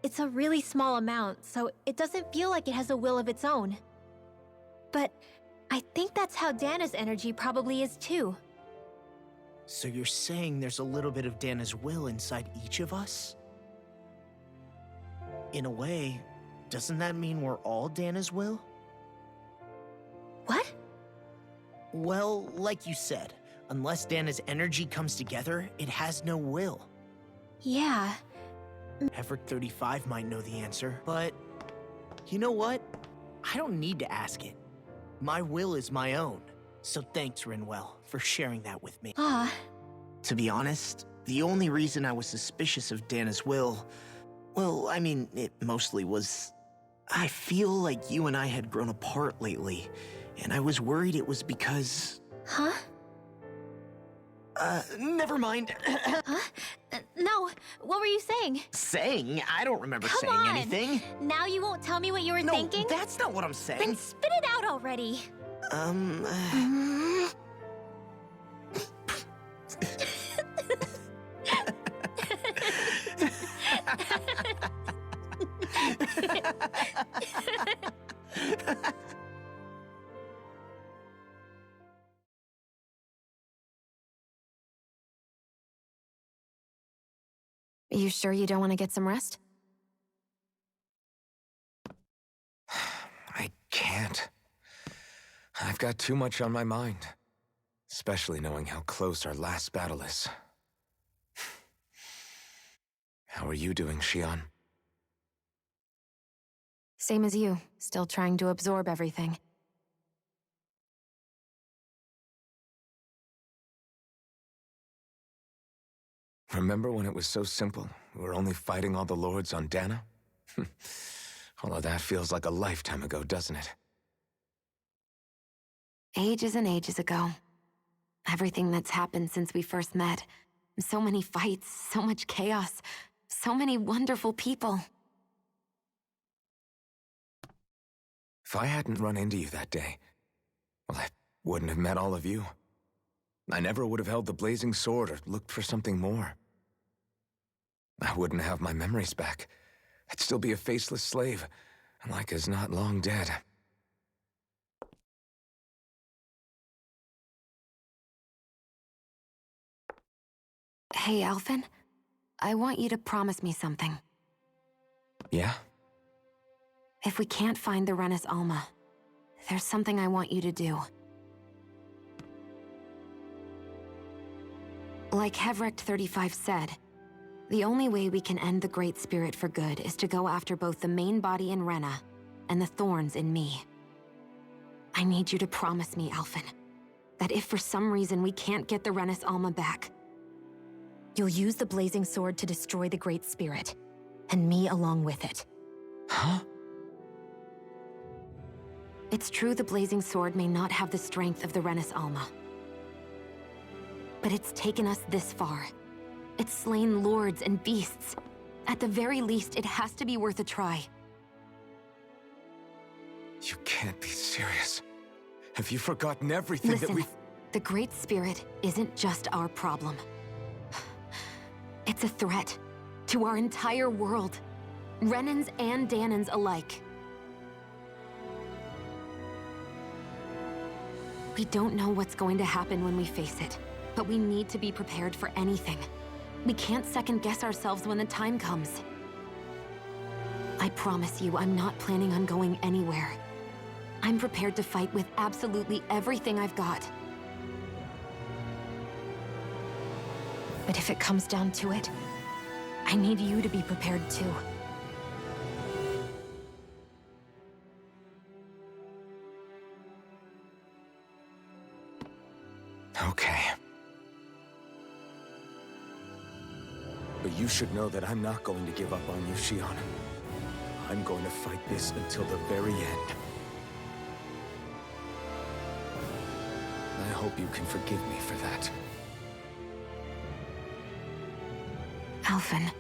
It's a really small amount, so it doesn't feel like it has a will of its own. But I think that's how Dana's energy probably is too. So you're saying there's a little bit of Dana's will inside each of us? In a way, doesn't that mean we're all Dana's will? What? Well, like you said, unless Dana's energy comes together, it has no will. Yeah. Effort 35 might know the answer, but you know what? I don't need to ask it. My will is my own. So thanks, Rinwell, for sharing that with me. To be honest, the only reason I was suspicious of Dana's will, well, I mean, it mostly was... I feel like you and I had grown apart lately, and I was worried it was because... Huh? Never mind. Huh? No, what were you saying? Saying? I don't remember Come saying on. anything. Now you won't tell me what you were thinking? No, that's not what I'm saying. Then spit it out already. You sure you don't want to get some rest? can't. I've got too much on my mind. Especially knowing how close our last battle is. How are you doing, Xion? Same as you, still trying to absorb everything. Remember when it was so simple? We were only fighting all the lords on Dana? Although that feels like a lifetime ago, doesn't it? Ages and ages ago. Everything that's happened since we first met. So many fights, so much chaos, so many wonderful people. If I hadn't run into you that day, well, I wouldn't have met all of you. I never would have held the blazing sword or looked for something more. I wouldn't have my memories back. I'd still be a faceless slave, like as not long dead. Hey, Alphen. I want you to promise me something. Yeah? If we can't find the Renis Alma, there's something I want you to do. Like Hevrect 35 said, the only way we can end the Great Spirit for good is to go after both the main body in Rena and the thorns in me. I need you to promise me, Alphen, that if for some reason we can't get the Renis Alma back, you'll use the blazing sword to destroy the Great Spirit, and me along with it. Huh? It's true the blazing sword may not have the strength of the Renis Alma. But it's taken us this far. It's slain lords and beasts. At the very least, it has to be worth a try. You can't be serious. Have you forgotten everything that Listen, the Great Spirit isn't just our problem. It's a threat to our entire world. Renans and Danans alike. We don't know what's going to happen when we face it, but we need to be prepared for anything. We can't second-guess ourselves when the time comes. I promise you, I'm not planning on going anywhere. I'm prepared to fight with absolutely everything I've got. But if it comes down to it, I need you to be prepared too. Okay. But you should know that I'm not going to give up on you, Xion. I'm going to fight this until the very end. I hope you can forgive me for that. Alphen.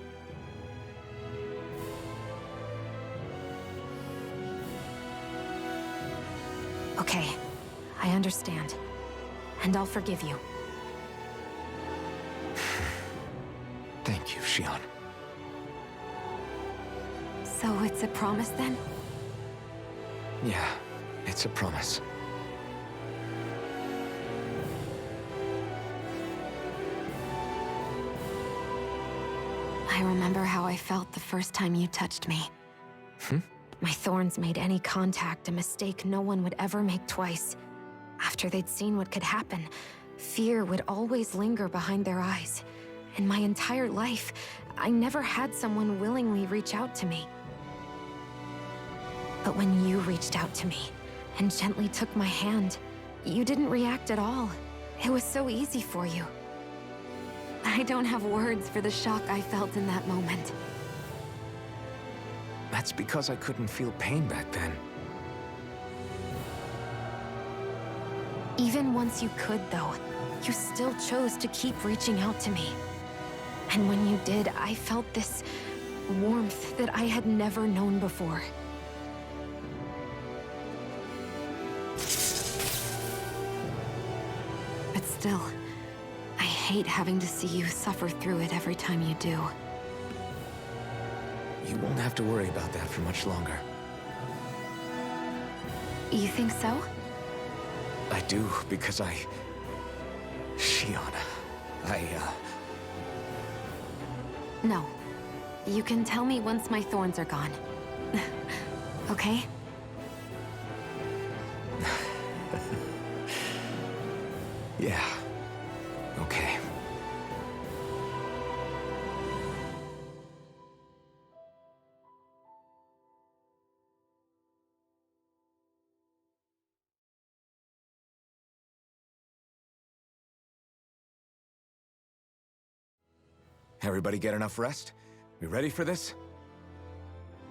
Okay, I understand. And I'll forgive you. Thank you, Xion. So it's a promise then? Yeah, it's a promise. I remember how I felt the first time you touched me. My thorns made any contact a mistake no one would ever make twice. After they'd seen what could happen, fear would always linger behind their eyes. In my entire life, I never had someone willingly reach out to me. But when you reached out to me and gently took my hand, you didn't react at all. It was so easy for you. I don't have words for the shock I felt in that moment. That's because I couldn't feel pain back then. Even once you could, though, you still chose to keep reaching out to me. And when you did, I felt this warmth that I had never known before. But still, I hate having to see you suffer through it every time you do. You won't have to worry about that for much longer. You think so? I do, because Xion, No. You can tell me once my thorns are gone. Okay? Yeah. Okay. Everybody get enough rest? We ready for this?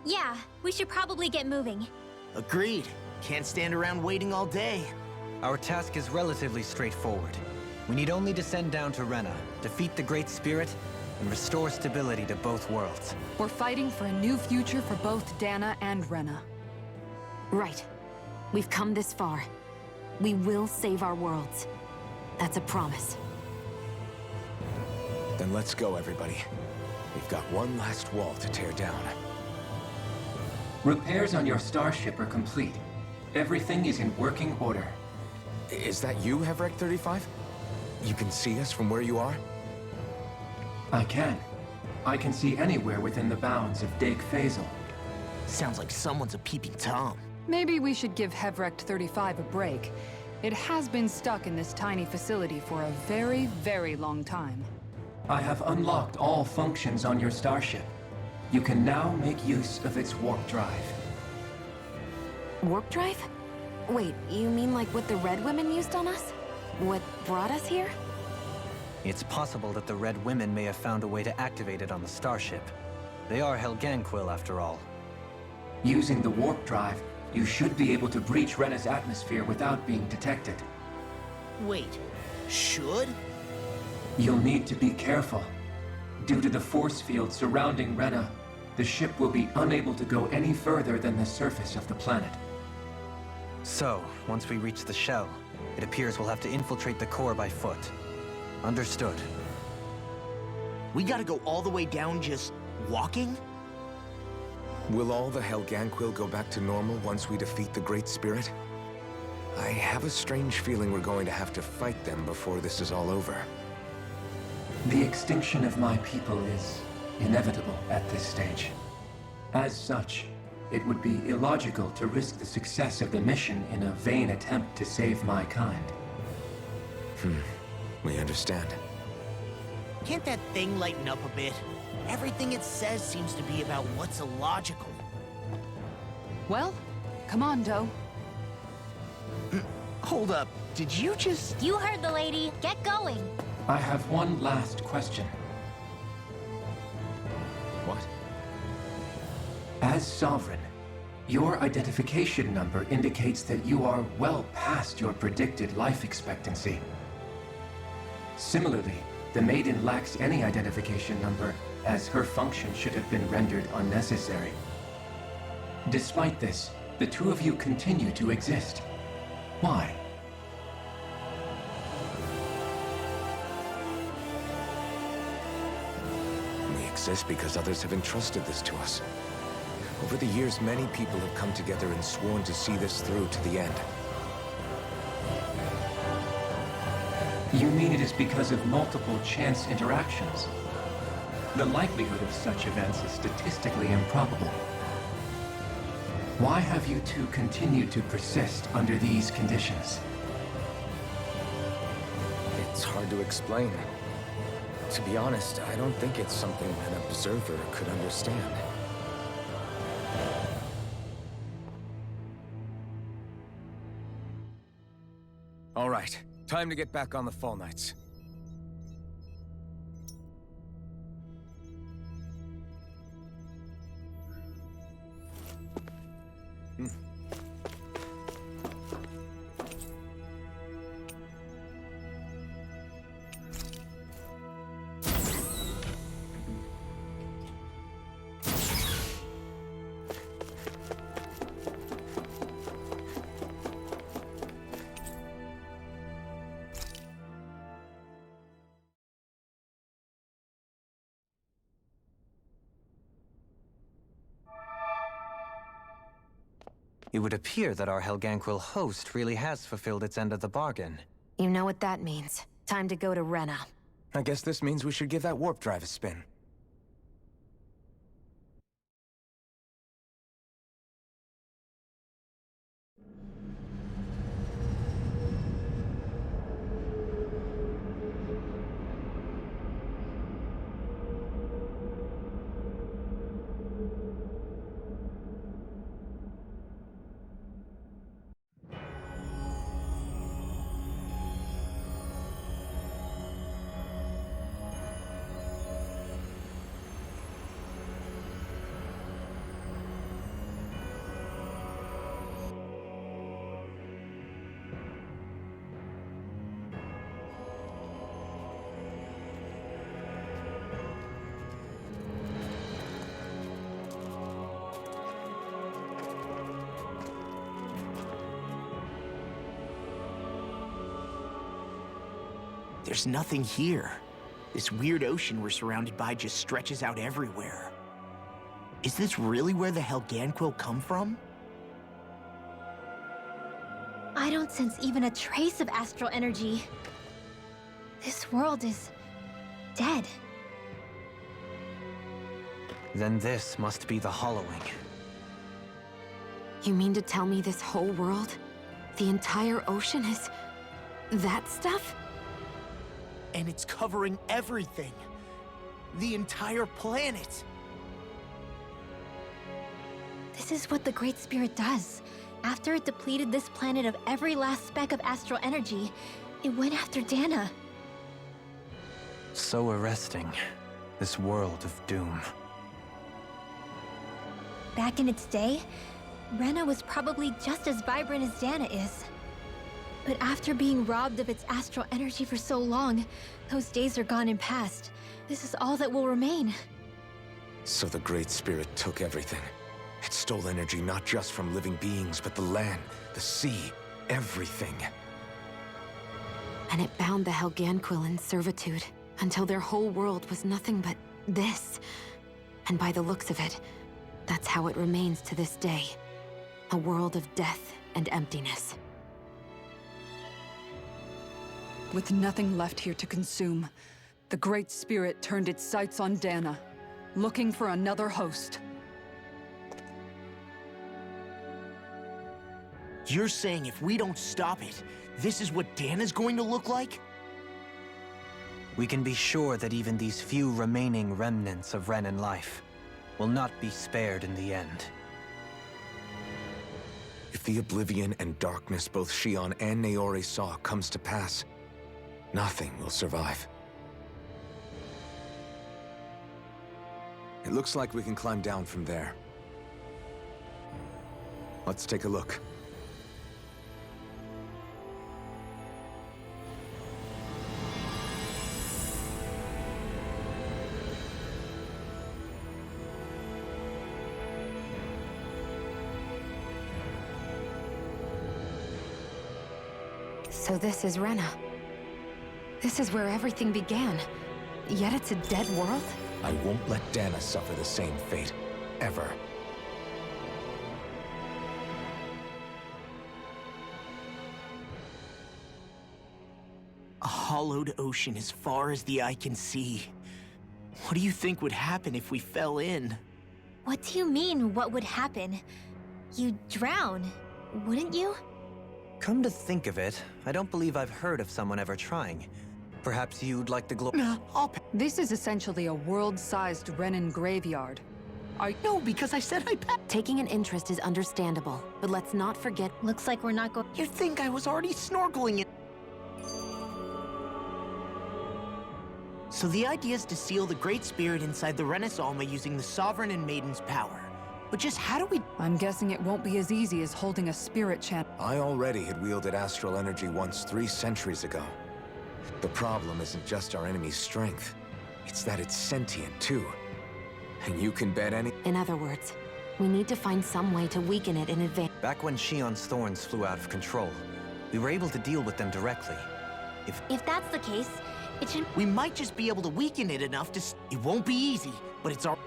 Yeah, we should probably get moving. Agreed. Can't stand around waiting all day. Our task is relatively straightforward. We need only descend down to Rena, defeat the Great Spirit, and restore stability to both worlds. We're fighting for a new future for both Dana and Rena. Right. We've come this far. We will save our worlds. That's a promise. Then let's go, everybody. We've got one last wall to tear down. Repairs on your starship are complete. Everything is in working order. Is that you, Hevrek 35? You can see us from where you are? I can. I can see anywhere within the bounds of Dake Faisal. Sounds like someone's a peeping Tom. Maybe we should give Hevrek 35 a break. It has been stuck in this tiny facility for a very, very long time. I have unlocked all functions on your starship. You can now make use of its warp drive. Warp drive? Wait, you mean like what the Red Women used on us? What brought us here? It's possible that the Red Women may have found a way to activate it on the starship. They are Helganquil, after all. Using the warp drive, you should be able to breach Rena's atmosphere without being detected. Wait, should? You'll need to be careful. Due to the force field surrounding Rena, the ship will be unable to go any further than the surface of the planet. So, once we reach the shell, it appears we'll have to infiltrate the core by foot. Understood. We gotta go all the way down just walking? Will all the Helganquil go back to normal once we defeat the Great Spirit? I have a strange feeling we're going to have to fight them before this is all over. The extinction of my people is inevitable at this stage. As such, it would be illogical to risk the success of the mission in a vain attempt to save my kind. We understand. Can't that thing lighten up a bit? Everything it says seems to be about what's illogical. Well, come on, Doe. Hold up, did you just... You heard the lady. Get going. I have one last question. What? As Sovereign, your identification number indicates that you are well past your predicted life expectancy. Similarly, the Maiden lacks any identification number, as her function should have been rendered unnecessary. Despite this, the two of you continue to exist. Why? We exist because others have entrusted this to us. Over the years, many people have come together and sworn to see this through to the end. You mean it is because of multiple chance interactions? The likelihood of such events is statistically improbable. Why have you two continued to persist under these conditions? It's hard to explain. To be honest, I don't think it's something an observer could understand. All right, time to get back on the Fall Knights. It would appear that our Helganquil host really has fulfilled its end of the bargain. You know what that means. Time to go to Rena. I guess this means we should give that warp drive a spin. There's nothing here. This weird ocean we're surrounded by just stretches out everywhere. Is this really where the Helganquil come from? I don't sense even a trace of astral energy. This world is dead. Then this must be the hollowing. You mean to tell me this whole world, the entire ocean is that stuff? And it's covering everything. The entire planet. This is what the Great Spirit does. After it depleted this planet of every last speck of astral energy, it went after Dana. So arresting. This world of doom. Back in its day, Rena was probably just as vibrant as Dana is. But after being robbed of its astral energy for so long, those days are gone and past. This is all that will remain. So the Great Spirit took everything. It stole energy not just from living beings, but the land, the sea, everything. And it bound the Helganquil in servitude, until their whole world was nothing but this. And by the looks of it, that's how it remains to this day. A world of death and emptiness. With nothing left here to consume, the Great Spirit turned its sights on Dana, looking for another host. You're saying if we don't stop it, this is what Dana's going to look like? We can be sure that even these few remaining remnants of Renan life will not be spared in the end. If the oblivion and darkness both Shion and Naori saw comes to pass, nothing will survive. It looks like we can climb down from there. Let's take a look. So this is Rena. This is where everything began. Yet it's a dead world? I won't let Dana suffer the same fate, ever. A hollowed ocean as far as the eye can see. What do you think would happen if we fell in? What do you mean, what would happen? You'd drown, wouldn't you? Come to think of it, I don't believe I've heard of someone ever trying. Perhaps you'd like the Nah, This is essentially a world-sized Renan graveyard. No, because I said I Taking an interest is understandable, but let's not forget... Looks like we're not going... You think I was already snorkeling in... So the idea is to seal the Great Spirit inside the Renaissance using the Sovereign and Maiden's power. But just how do we... I'm guessing it won't be as easy as holding a spirit channel. I already had wielded astral energy once 3 centuries ago. The problem isn't just our enemy's strength. It's that it's sentient, too. And you can bet any... In other words, we need to find some way to weaken it in advance. Back when Shion's thorns flew out of control, we were able to deal with them directly. If that's the case, it should... We might just be able to weaken it enough to... It won't be easy, but it's our...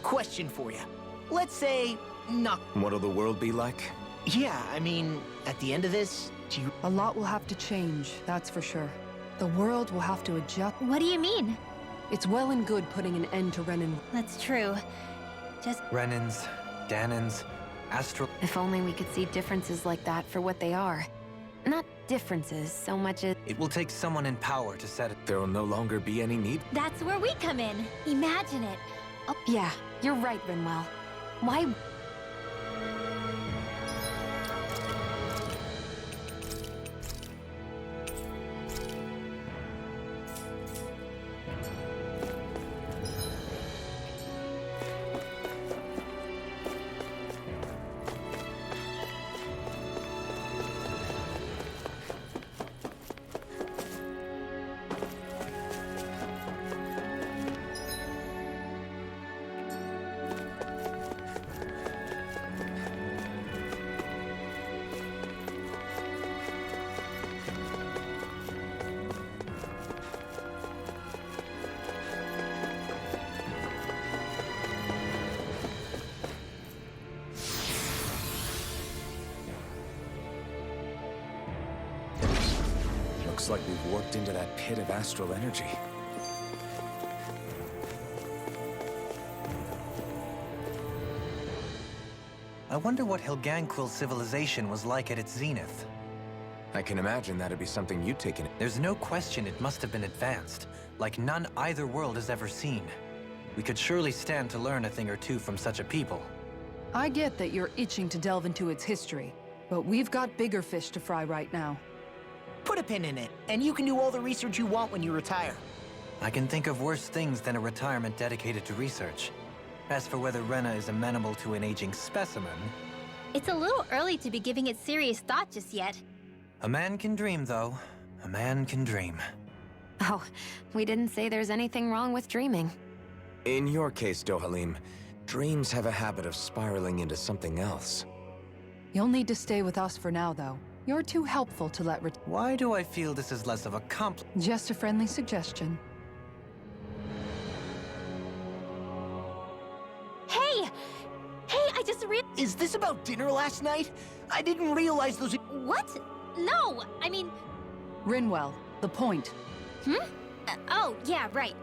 Question for you. Let's say... not... What'll the world be like? Yeah, I mean, at the end of this, do you... A lot will have to change, that's for sure. The world will have to adjust. What do you mean? It's well and good putting an end to Renan. That's true. Just... Renans, Danans, astral... If only we could see differences like that for what they are. Not differences so much as... It will take someone in power to set it. There will no longer be any need. That's where we come in. Imagine it. Oh, yeah, you're right, Rinwell. Why... Looks like we've warped into that pit of astral energy. I wonder what Hilganquil's civilization was like at its zenith. I can imagine that'd be something you'd taken. There's no question it must have been advanced, like none either world has ever seen. We could surely stand to learn a thing or two from such a people. I get that you're itching to delve into its history, but we've got bigger fish to fry right now. Put a pin in it, and you can do all the research you want when you retire. I can think of worse things than a retirement dedicated to research. As for whether Rena is amenable to an aging specimen... It's a little early to be giving it serious thought just yet. A man can dream, though. A man can dream. Oh, we didn't say there's anything wrong with dreaming. In your case, Dohalim, dreams have a habit of spiraling into something else. You'll need to stay with us for now, though. You're too helpful to let Why do I feel this is less of a compliment? Just a friendly suggestion. Hey! Hey, I just Is this about dinner last night? I didn't realize those... What? No, I mean... Rinwell, the point. Oh, yeah, right.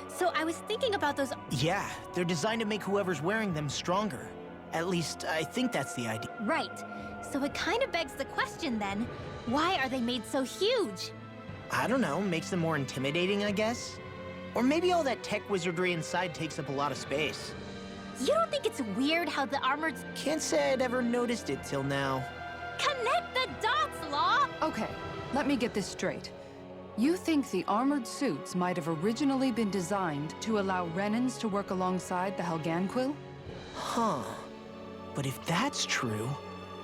So I was thinking about those... Yeah, they're designed to make whoever's wearing them stronger. At least, I think that's the idea. Right. So it kind of begs the question then, why are they made so huge? I don't know, makes them more intimidating, I guess? Or maybe all that tech wizardry inside takes up a lot of space. You don't think it's weird how the armored... Can't say I'd ever noticed it till now. Connect the dots, Law! Okay, let me get this straight. You think the armored suits might have originally been designed to allow Renans to work alongside the Hilganquil? Huh. But if that's true,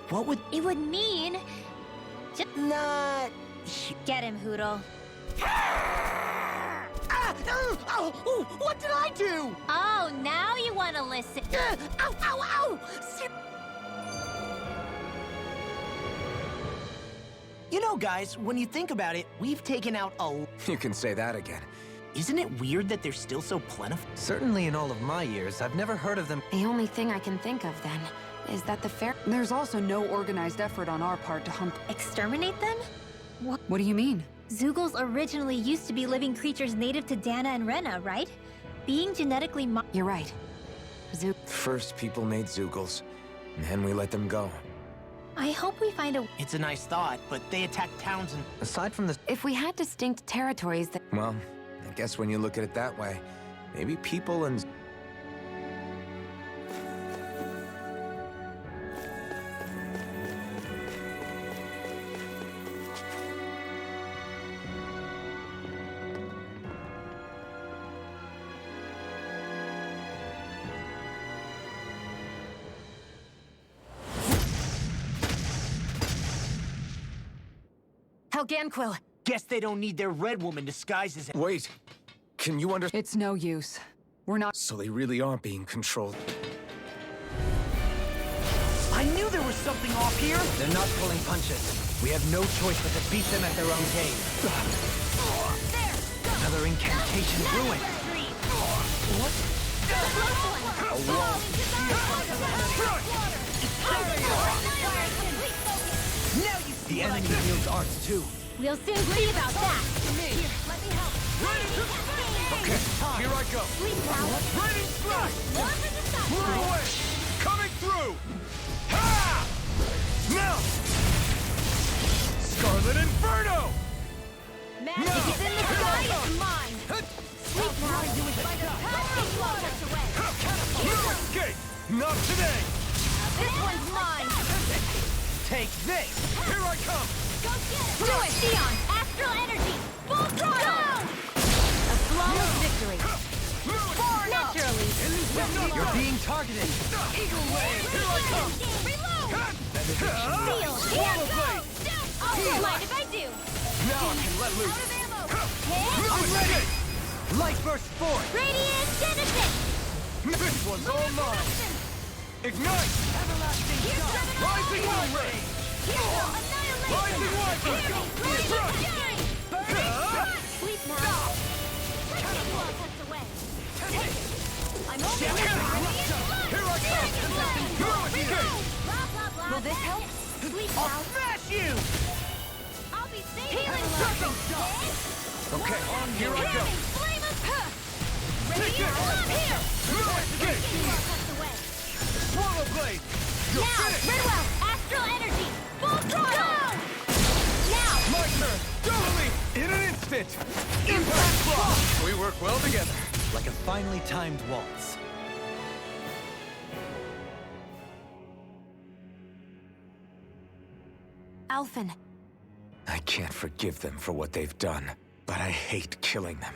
what would... It would mean... Not... Get him, Hoodle. What did I do? Oh, now you want to listen. Ow, ow, ow! You know, guys, when you think about it, we've taken out a... You can say that again. Isn't it weird that they're still so plentiful? Certainly in all of my years, I've never heard of them. The only thing I can think of, then, is that the fair... There's also no organized effort on our part to hunt... Exterminate them? What do you mean? Zeugles originally used to be living creatures native to Dana and Rena, right? Being genetically You're right. First people made Zeugles, and then we let them go. I hope we find a... It's a nice thought, but they attacked towns and... Aside from the... If we had distinct territories that... Well, I guess when you look at it that way, maybe people and... Hilganquil! Guess they don't need their red woman disguised as... Wait! Can you understand? It's no use. We're not... So they really are being controlled. I knew there was something off here! They're not pulling punches. We have no choice but to beat them at their own game. Another incantation ruined. What? Now you see The enemy wields arts too. We'll soon see about that. Here, let me help. Okay, here I go. Raining strike! Move away! Coming through! Ha! Now! Scarlet Inferno! Magic is in the sky is mine. Sleep now. By the power of water away. No escape! Not today! This one's mine. Take this! Here I come! Go get it. Do it, Theon. Astral energy. Full throttle. A flawless victory. Naturally. You're being targeted. Eagle Wave! Here I come! Reload. Seal. Swallow And Blade! I don't mind if I do. Now I can let loose! Hit. I'm ready! Light burst forth. Radiant Genesis. This one's all mine! Ignite! Rising Will Ray! Rising Wiper! Sleep now. I'm over Here I come! No escape! Will this help? Sleep I'll now. smash you! I'll Okay, here I go. Take it! Swallow blade! You're finished! Redwell, astral energy, full throttle! Now! My turn! Totally! In an instant! Impact block! We work well together. Like a finely timed waltz. Alphen. I can't forgive them for what they've done, but I hate killing them.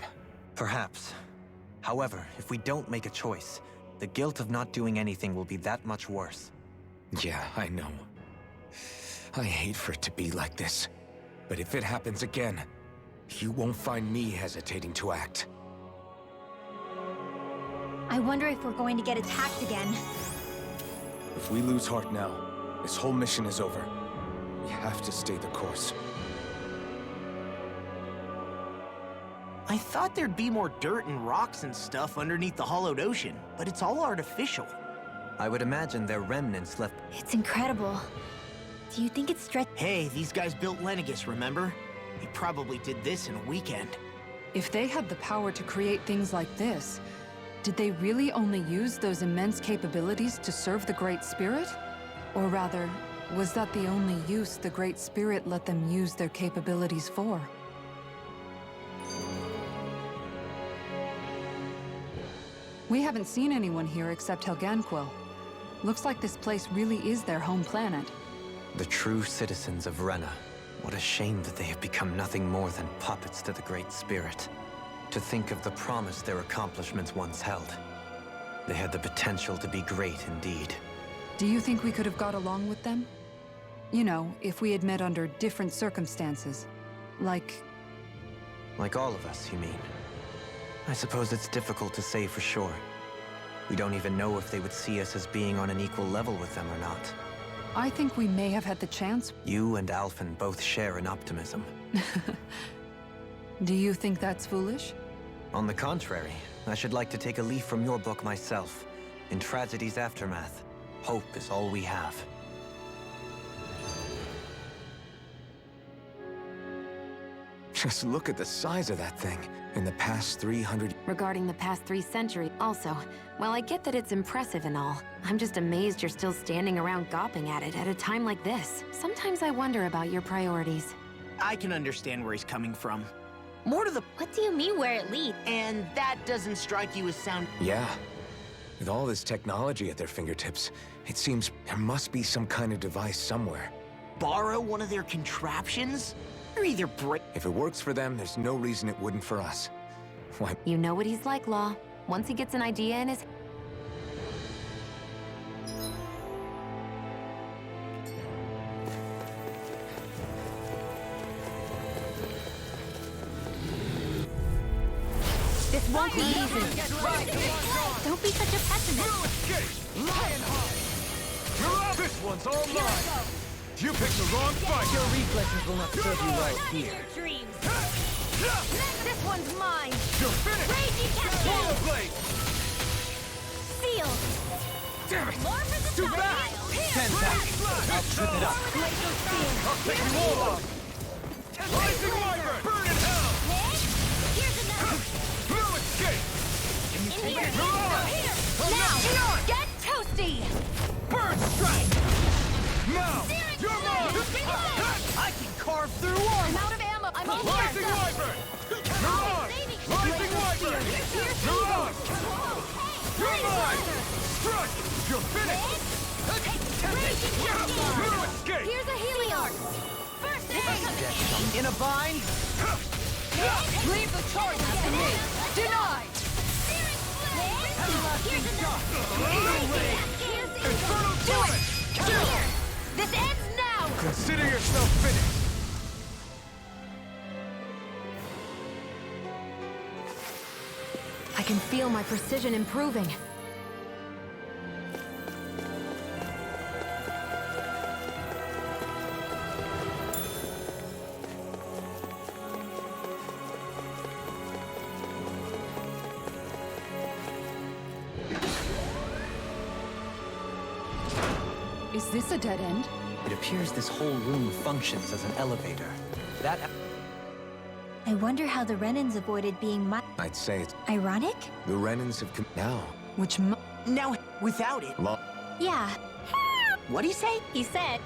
Perhaps. However, if we don't make a choice, the guilt of not doing anything will be that much worse. Yeah, I know. I hate for it to be like this. But if it happens again, you won't find me hesitating to act. I wonder if we're going to get attacked again. If we lose heart now, this whole mission is over. We have to stay the course. I thought there'd be more dirt and rocks and stuff underneath the hollowed ocean, but it's all artificial. I would imagine their remnants left. It's incredible. Do you think it's Hey, these guys built Lenegis, remember? They probably did this in a weekend. If they had the power to create things like this, did they really only use those immense capabilities to serve the Great Spirit? Or rather, was that the only use the Great Spirit let them use their capabilities for? We haven't seen anyone here except Helganquil. Looks like this place really is their home planet. The true citizens of Rena. What a shame that they have become nothing more than puppets to the Great Spirit. To think of the promise their accomplishments once held. They had the potential to be great indeed. Do you think we could have got along with them? You know, if we had met under different circumstances. Like all of us, you mean? I suppose it's difficult to say for sure. We don't even know if they would see us as being on an equal level with them or not. I think we may have had the chance. You and Alphen both share an optimism. Do you think that's foolish? On the contrary, I should like to take a leaf from your book myself. In tragedy's aftermath, hope is all we have. Just look at the size of that thing. In the past 300... Regarding the past 3 centuries, also, while I get that it's impressive and all, I'm just amazed you're still standing around gawping at it at a time like this. Sometimes I wonder about your priorities. I can understand where he's coming from. More to the... What do you mean where it leads? And that doesn't strike you as sound... Yeah. With all this technology at their fingertips, it seems there must be some kind of device somewhere. Borrow one of their contraptions? Or either break... If it works for them, there's no reason it wouldn't for us. Why... You know what he's like, Law. Once he gets an idea in his... This won't be easy. Don't be such a pessimist. This one's all mine! You picked the wrong fight! Your reflexes will not serve you right here. Your dreams. This one's mine. You're finished! Raging Swallow cascade. blade! Seal. Damn it! More for the Too top bad! pile. Fantastic! I'll trip it up. I'll take you all off! Rising Wyvern! Burn in hell! Here's another. No escape! In here. Here! Now, get toasty. Burn strike! Now! You're mine! I can carve through armor! I'm out of ammo. I'm on Rising Wyvern! You're on! Rising Wyvern! You're on! You're mine! Strike! You're finished! No escape! Here's a Helios. First aid. In a bind? Leave the charges to me! Denied! Infernal damage! This ends now. Consider yourself finished! I can feel my precision improving. Is this a dead end? It appears this whole room functions as an elevator. That... I wonder how the Renans avoided being I'd say it's... ironic? The Renans have come... Now. Which Now, without it... Yeah. What'd he say? He said...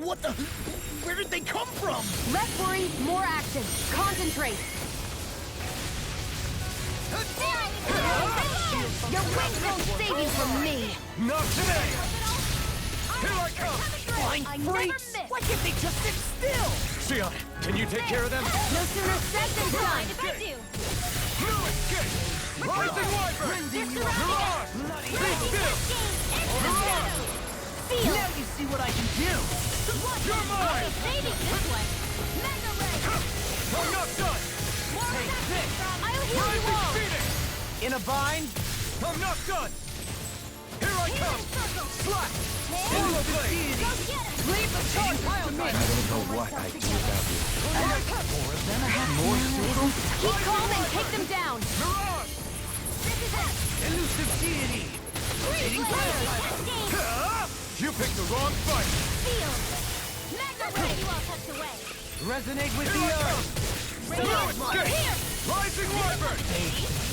What the... Where did they come from? Less worry, more action. Concentrate. Your wings won't save you from me. Not today! Here I come! Flying freaks! Why can't they just sit still? Sion, can you take care of them? No sooner said than done. If I do. No escape! Rising Wyvern! Mirage! Be still! Mirage! Now you see what I can do! You're mine! I'm not done! Take this! I'll heal you Rising all. Phoenix! In a bind? I'm not done! Here I come! Slash! Swallow blade! Leave the charge to me! I don't know what I'd do without you. More of them? More circles? Keep calm and take them down. Mirage! Elusive deity! Fading fire! You picked the wrong fight! Resonate with the earth! No escape! Rising Wyvern!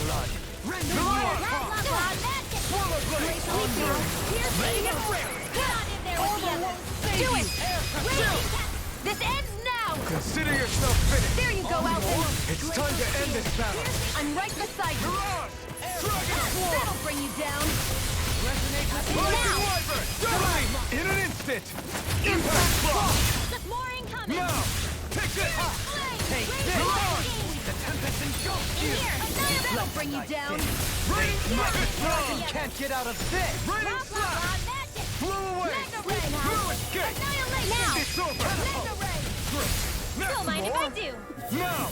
Blood! Render you apart! Swallow blade! Do it! This ends now! Consider yourself finished! There you go, Alvin! It's time to end this battle! I'm right beside you! Mirage! Dragon Swarm! That'll bring you down! Resonate with the Rising Wyvern! Die! In an instant! Impact block! More incoming! Now! Take this! Take this! Mirage! The Tempest engulfs you! That'll bring you down! Raining Dragon Slash! can't get out of this! Raining Slash! Flew away! Blue escape! Now! It's over! Don't mind if I do. Now!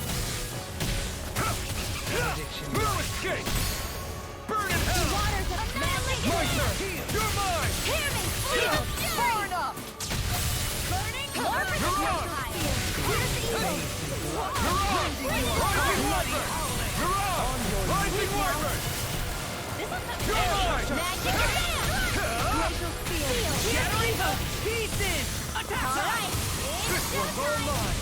Blue escape! Burn in hell! My turn! You're mine! Hear me! Burn up! Burning Mirage! Rising Wyvern! Mirage! Rising Wyvern! You're mine! Shattering the pieces! Attack! This one's all mine!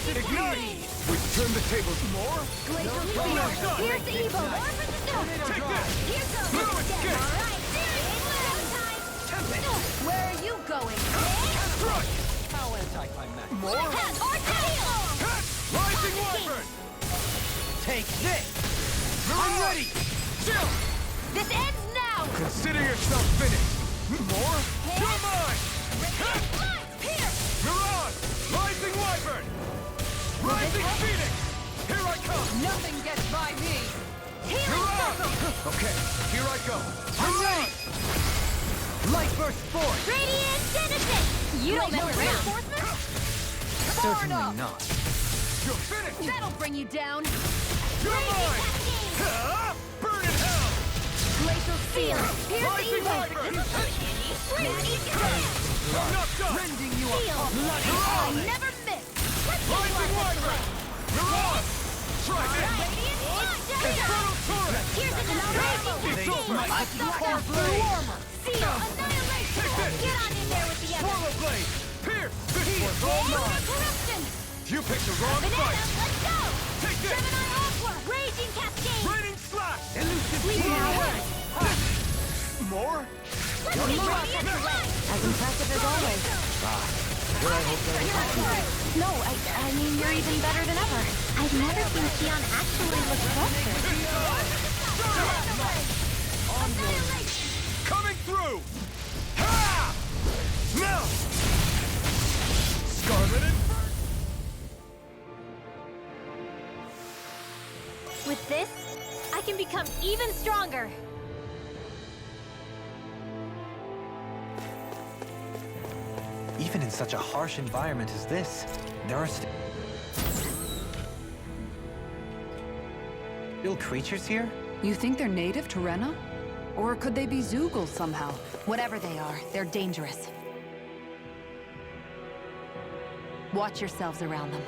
Ignite! We turn the tables more? Here's the evil! Take this! Blue escape! Where are you going? Strike! How anticlimactic! More? Rising Wyvern! Take this! I'm ready! Chill! This ends now! Consider yourself finished! More? You're mine! Mirage! Rising Wyvern! Rising Phoenix! Here I come! Nothing gets by me! Mirage! Okay, here I go! I'm ready! Light burst forth! Radiant Genesis! You don't mess around. Certainly not. You're finished! That'll bring you down! You're mine! Burn in hell! Glacial Seal! Here's the Rising evil! Wyvern! I'm not done! Rending you apart! Bloody I never miss! Rising Wyvern! Mirage! Try this! Infernal Torrent! Here's another It's over! Core Blade! Seal! Annihilation! Take this! Get on in there with the others! Swallow blade! Pierce! This one's all mine! Corruption! You picked the wrong Banana, fight! let's go! Take this! Gemini Aqua! Raging Cascade! Raining Slash! Elusive Please deity! More? Let's get ready and run! As impressive as always. No, I mean, you're even better than ever. I've never seen Xion actually look frustrated. Coming through! Ha! Now! Scarlet Inferno! With this, I can become even stronger. Even in such a harsh environment as this, there are still creatures here? You think they're native to Rena? Or could they be Zeugles somehow? Whatever they are, they're dangerous. Watch yourselves around them.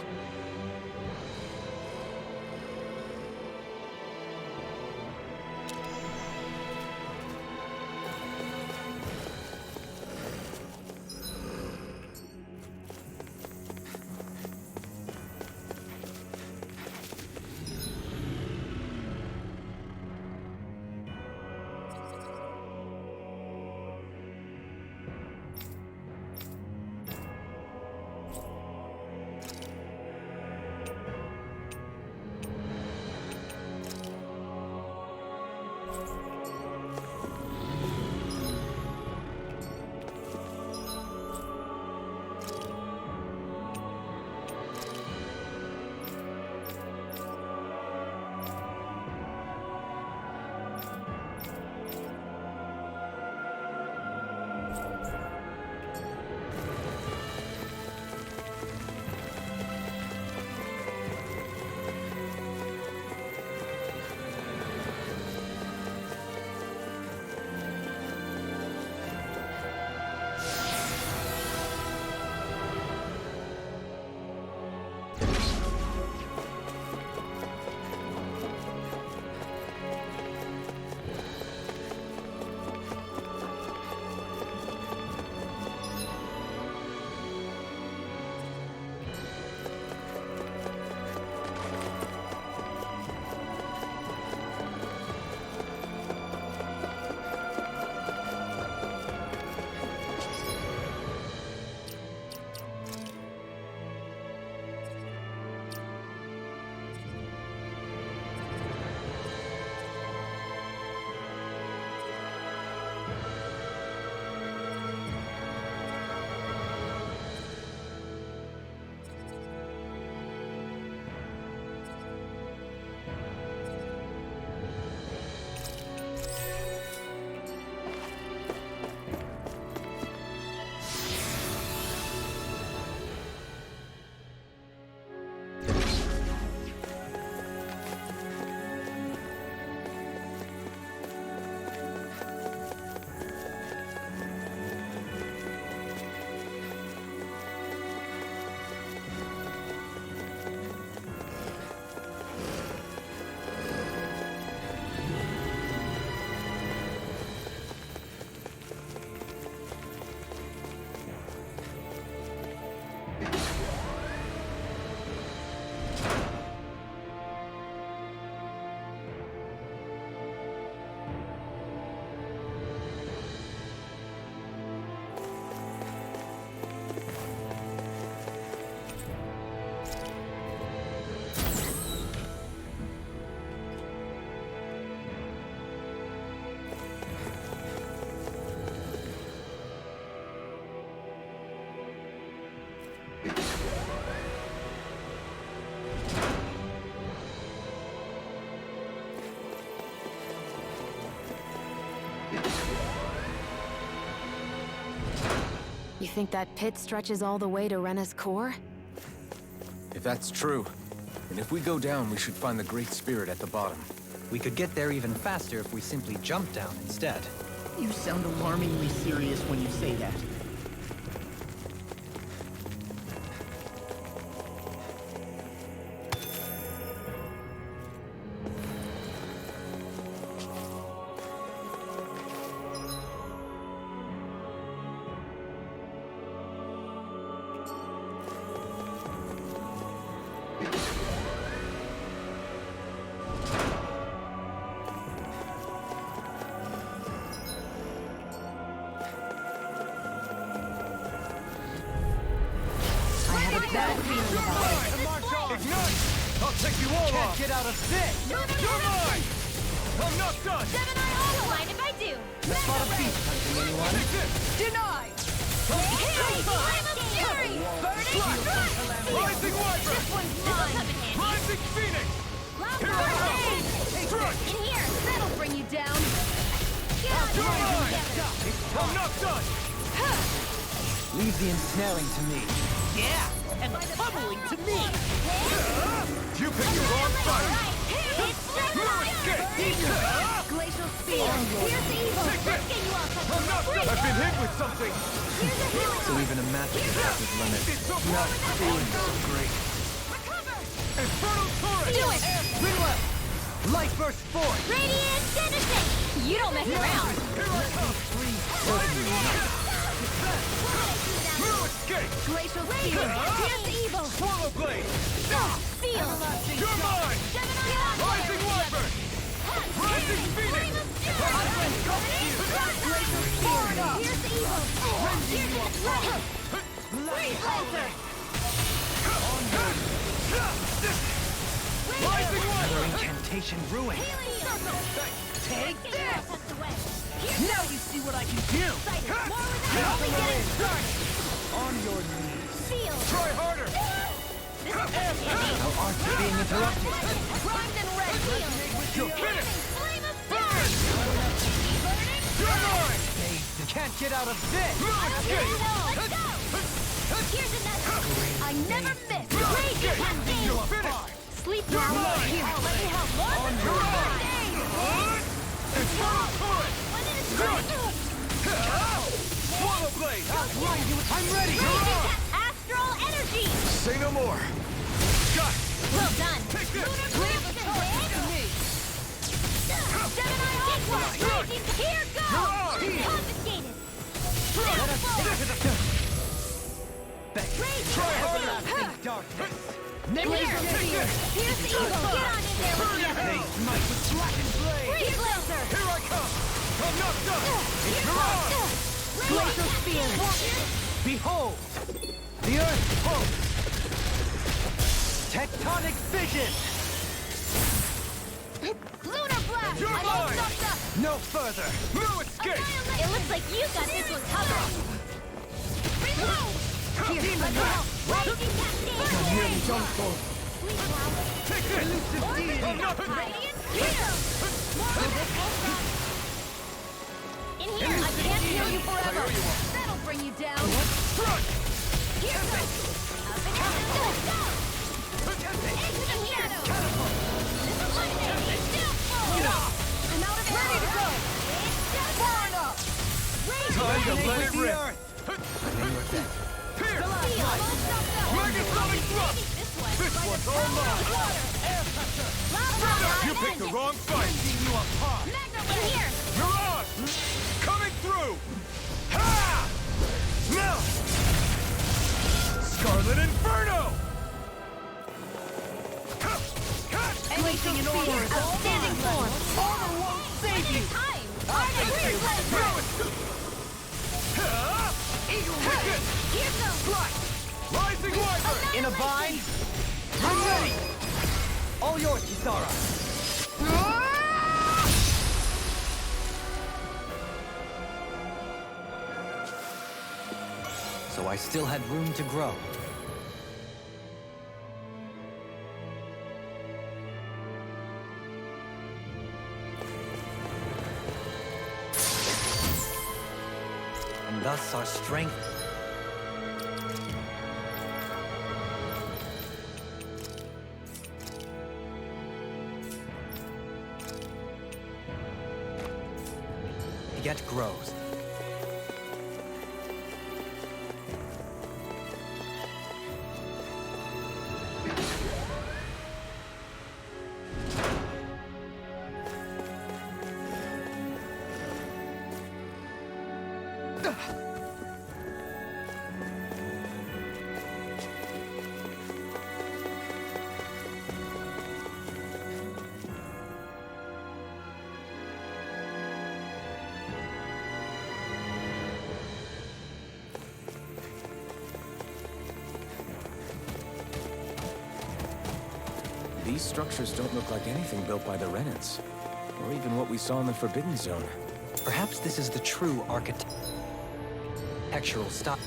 You think that pit stretches all the way to Rena's core? If that's true, then if we go down, we should find the Great Spirit at the bottom. We could get there even faster if we simply jump down instead. You sound alarmingly serious when you say that. I'll take you all off! Get out of this! You're mine! I'm not done! Seven, I also mind if I do. That's not a beat, anyone? Denied. Hey, I'm a fury. Burning Rising Wyvern! This one's mine. Rising Phoenix! Here I come! Strike! In here, that'll bring you down. You're mine! I'm not done! Leave the ensnaring to me. Yeah, and the pummeling to me. You picked the wrong fight! Glacial spear. Here's evil. Let's get you off. I've been hit with something! Here's a healing. So even a magic attack is limited. Not feeling so great. Infernal Torrent! Do it. Rinwell! Light burst forth! Radiant finishing. You don't mess around. Here I come! No escape! Glacial spear. Here's evil. Swallow blade! Seal. You're mine! Rising Wyvern! Rising Phoenix! Glacial spear. Here's evil. Here's a freeze laser. Rising Another Wyvern! incantation ruin. Take this. Now you see what I can do! On your knees! Seal. Try harder! Our arts are being interrupted. Primed and ready. You're finished! Flame of Burn! You're mine! You can't get out of this! No escape! Let's go. Here's another. I never miss. Rage You're cascade. finished! Sleep now. Here, let me help. On your line! Infernal Torrent! Swallow blade! I'm ready! Astral energy. Say no more! Got it! Well done. Take this! Gemini Aqua. Raging. Here goes. Confiscated. Let us take to the Try harder! darkness. Glacial spear. Here's the evil. Get on in there with the others. Might with blackened blade. Freeze laser. Here I come! I'm not done! You're on! Glacial spear. Behold! The earth pulse! Tectonic vision! Lunar blast. You're I mine. won't stop. No further! No escape! It looks like you got this one covered. Reload. Here, let me help. Raging cascade. Nearly done for. Sleep now. Take this! I'm not done! Radiant here. In here, I can't heal you forever. That'll bring you down. Front! Here goes. Up and down. Go. Into the shadow. This is my name. Still full. I'm out of ready to go. Far enough. Time to let it the rip! earth! Here! Megasonic thrust! This one's all mine! You picked the wrong fight! You apart! Here. You're on! Coming through! Ha! Now! Scarlet Inferno! Anything in order. Outstanding form. Armor won't save you! Time. Eagle Wicked! Here goes. Rising Wyvern! In a bind? I'm ready! All yours, Kisara! So I still had room to grow. And thus our strength yet grows. These structures don't look like anything built by the Renans, or even what we saw in the Forbidden Zone. Perhaps this is the true architectural style.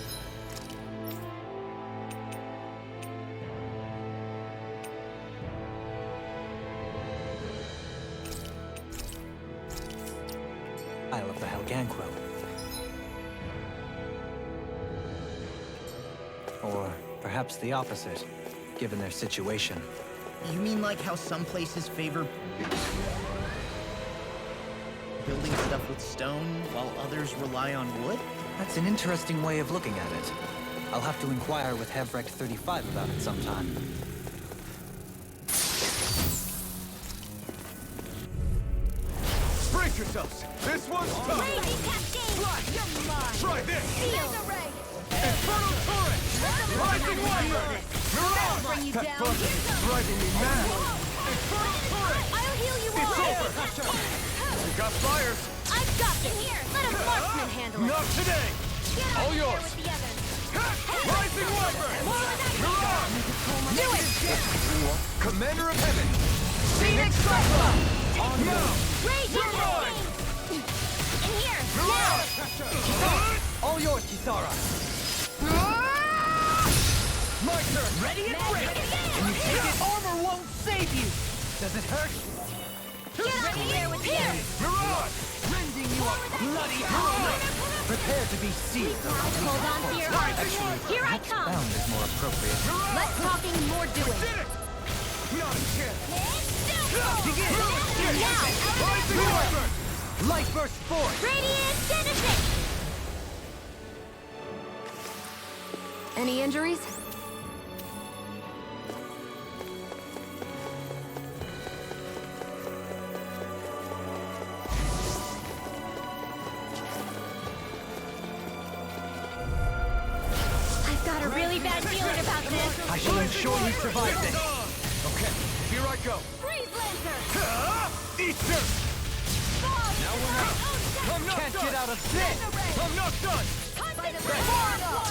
Of the Helganquil. Or perhaps the opposite, given their situation. You mean like how some places favor building stuff with stone while others rely on wood? That's an interesting way of looking at it. I'll have to inquire with Hevrecht 35 about it sometime. Brace yourselves! This one's tough! Try this! Infernal Torrent! Rising Wyvern! Mirage! That bug is driving me mad! Infernal Torrent! I'll heal you all. It's over! We got fires! I've got it. Here, let a marksman handle it. Not today! Get All out yours! there with the others. Rising Wyvern! Mirage! Do it! Commander of Heaven! Phoenix Cycla! Now! Raging You're mine! In here! Mirage! All yours, Kisara! My turn! Ready and ready! Can you take it? Armor won't save you! Does it hurt? Get out there with the others. Mirage! Rending you a bloody Mirage! Prepare to be seized. Hold on to your arms. Here I come. Bound is more appropriate. Less talking, more doing. Did it! Not a chance! Begin! Now! Rising Wyvern! Light burst forth! Radiant penetrate! Any injuries? I've got a really bad feeling about this. I shall ensure you survive this. Okay, here I go. Freeze Lancer! Easter! Now we're not. I'm not Can't done! get out of this! I'm not done! Water!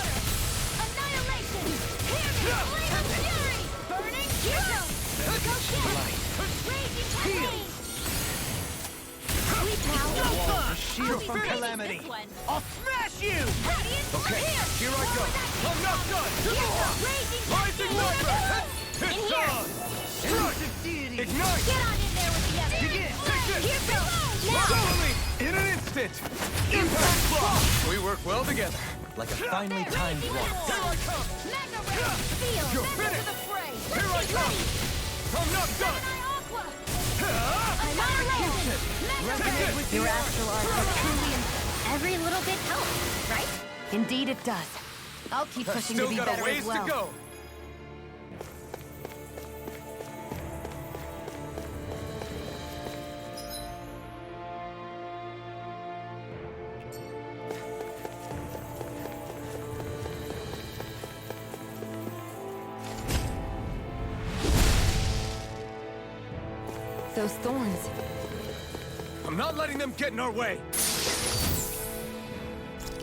Annihilation! Hear me! Flame of fury! Burning hero! Go get! Raging pain! Sweet now! Shield from calamity! I'll smash you! Okay, here I go. I'm not done! Raging Rising Wyvern! It's on! Strike! Ignite! Get on in there with the others! Begin! Take this! Here goes! Now! Follow me! In an instant! Impact block! We work well together. Like a finely timed walk. Here I come! Magna Ray! Feel! You're Step into finished! the fray! Here I come! I'm not done! Aqua! Annihilation! Resonate with your astral arc are truly every little bit helps, right? Indeed it does. I'll keep pushing to Still be got better a ways as well. to go. Those thorns. I'm not letting them get in our way.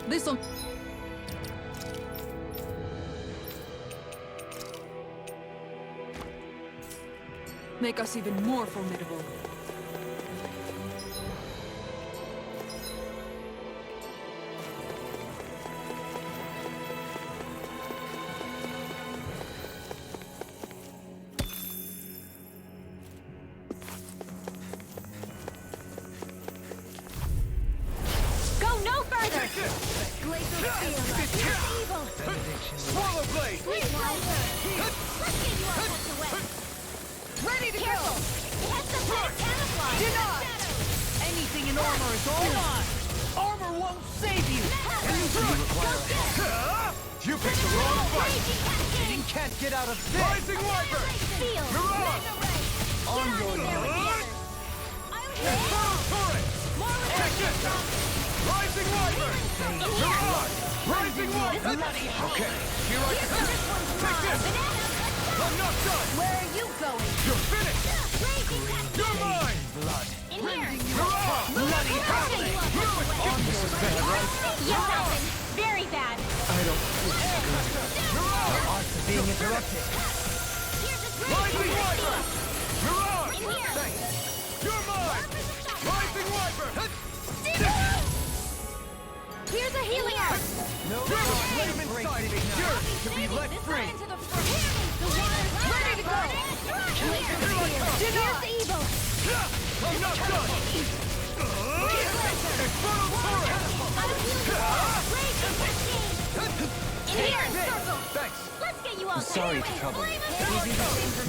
This'll... make us even more formidable. Go no further! Glacial feel evil! Swallow blade! Sweet Lancer! Let's get you all tucked away! Ready to Careful! It has some kind of camouflage! Deny! Anything in armor is all mine! Armor won't save you! You picked the wrong fight! You can't get out of this! Rising Wyvern! Feel! Mirage! On your knees! Infernal Torrent! Take this! Rising Wyvern! Mirage! Rising Wyvern! Okay, here I come! Take this! I'm not done! Where are you going? You're finished! You're mine! Blood. In here! Mirage! Bloody howling! This is bad, right? Yes, Alvin! Very bad! I don't feel good. Our arts are being interrupted. Here's a Rising Wyvern! Mirage! In here! Thanks! You're mine! Rising Wyvern! Here's a healing herb! No Flame inside me! Yours to be let free! Ready to go! Here's the evil! I'm not done! Infernal Torrent! In here! Circle! Thanks! Let's get you all Sorry to trouble you.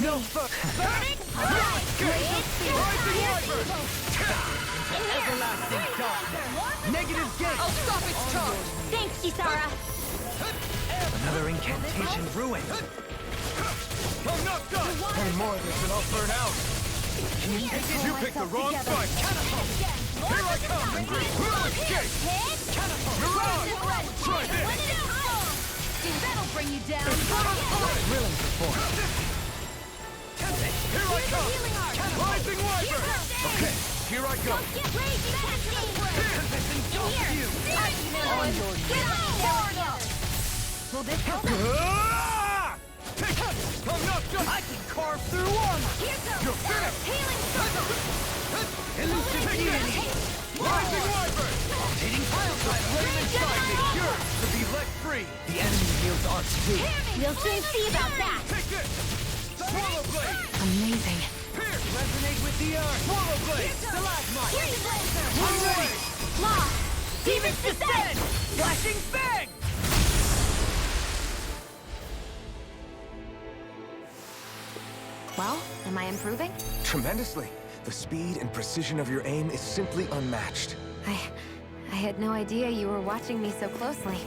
No fuck. Everlasting darkness. Negative gate. I'll stop its charge. Thanks, Kisara. Another incantation ruined. I'm not done. One more of this and I'll burn out. You picked the wrong fight. Here I come. No escape. Mirage. Try this. That'll bring you down. Thrilling performance. Here I come. Rising Wyvern. Okay, here I go. On your knees. Will this help? I'm not just... I can carve through armor. You're finished. Healing Elusive deity. Rising Wyvern. Hitting piles of flame inside me. Yours to be let free. The enemy yields arts too. We'll soon see about that. Take this. Swallow blade. Amazing. Pierce. Resonate with the earth. Swallow blade. Stalagmite. Here's the I'm ready. Lost. Demons descend. Flashing fang. Well, am I improving? Tremendously. The speed and precision of your aim is simply unmatched. I had no idea you were watching me so closely.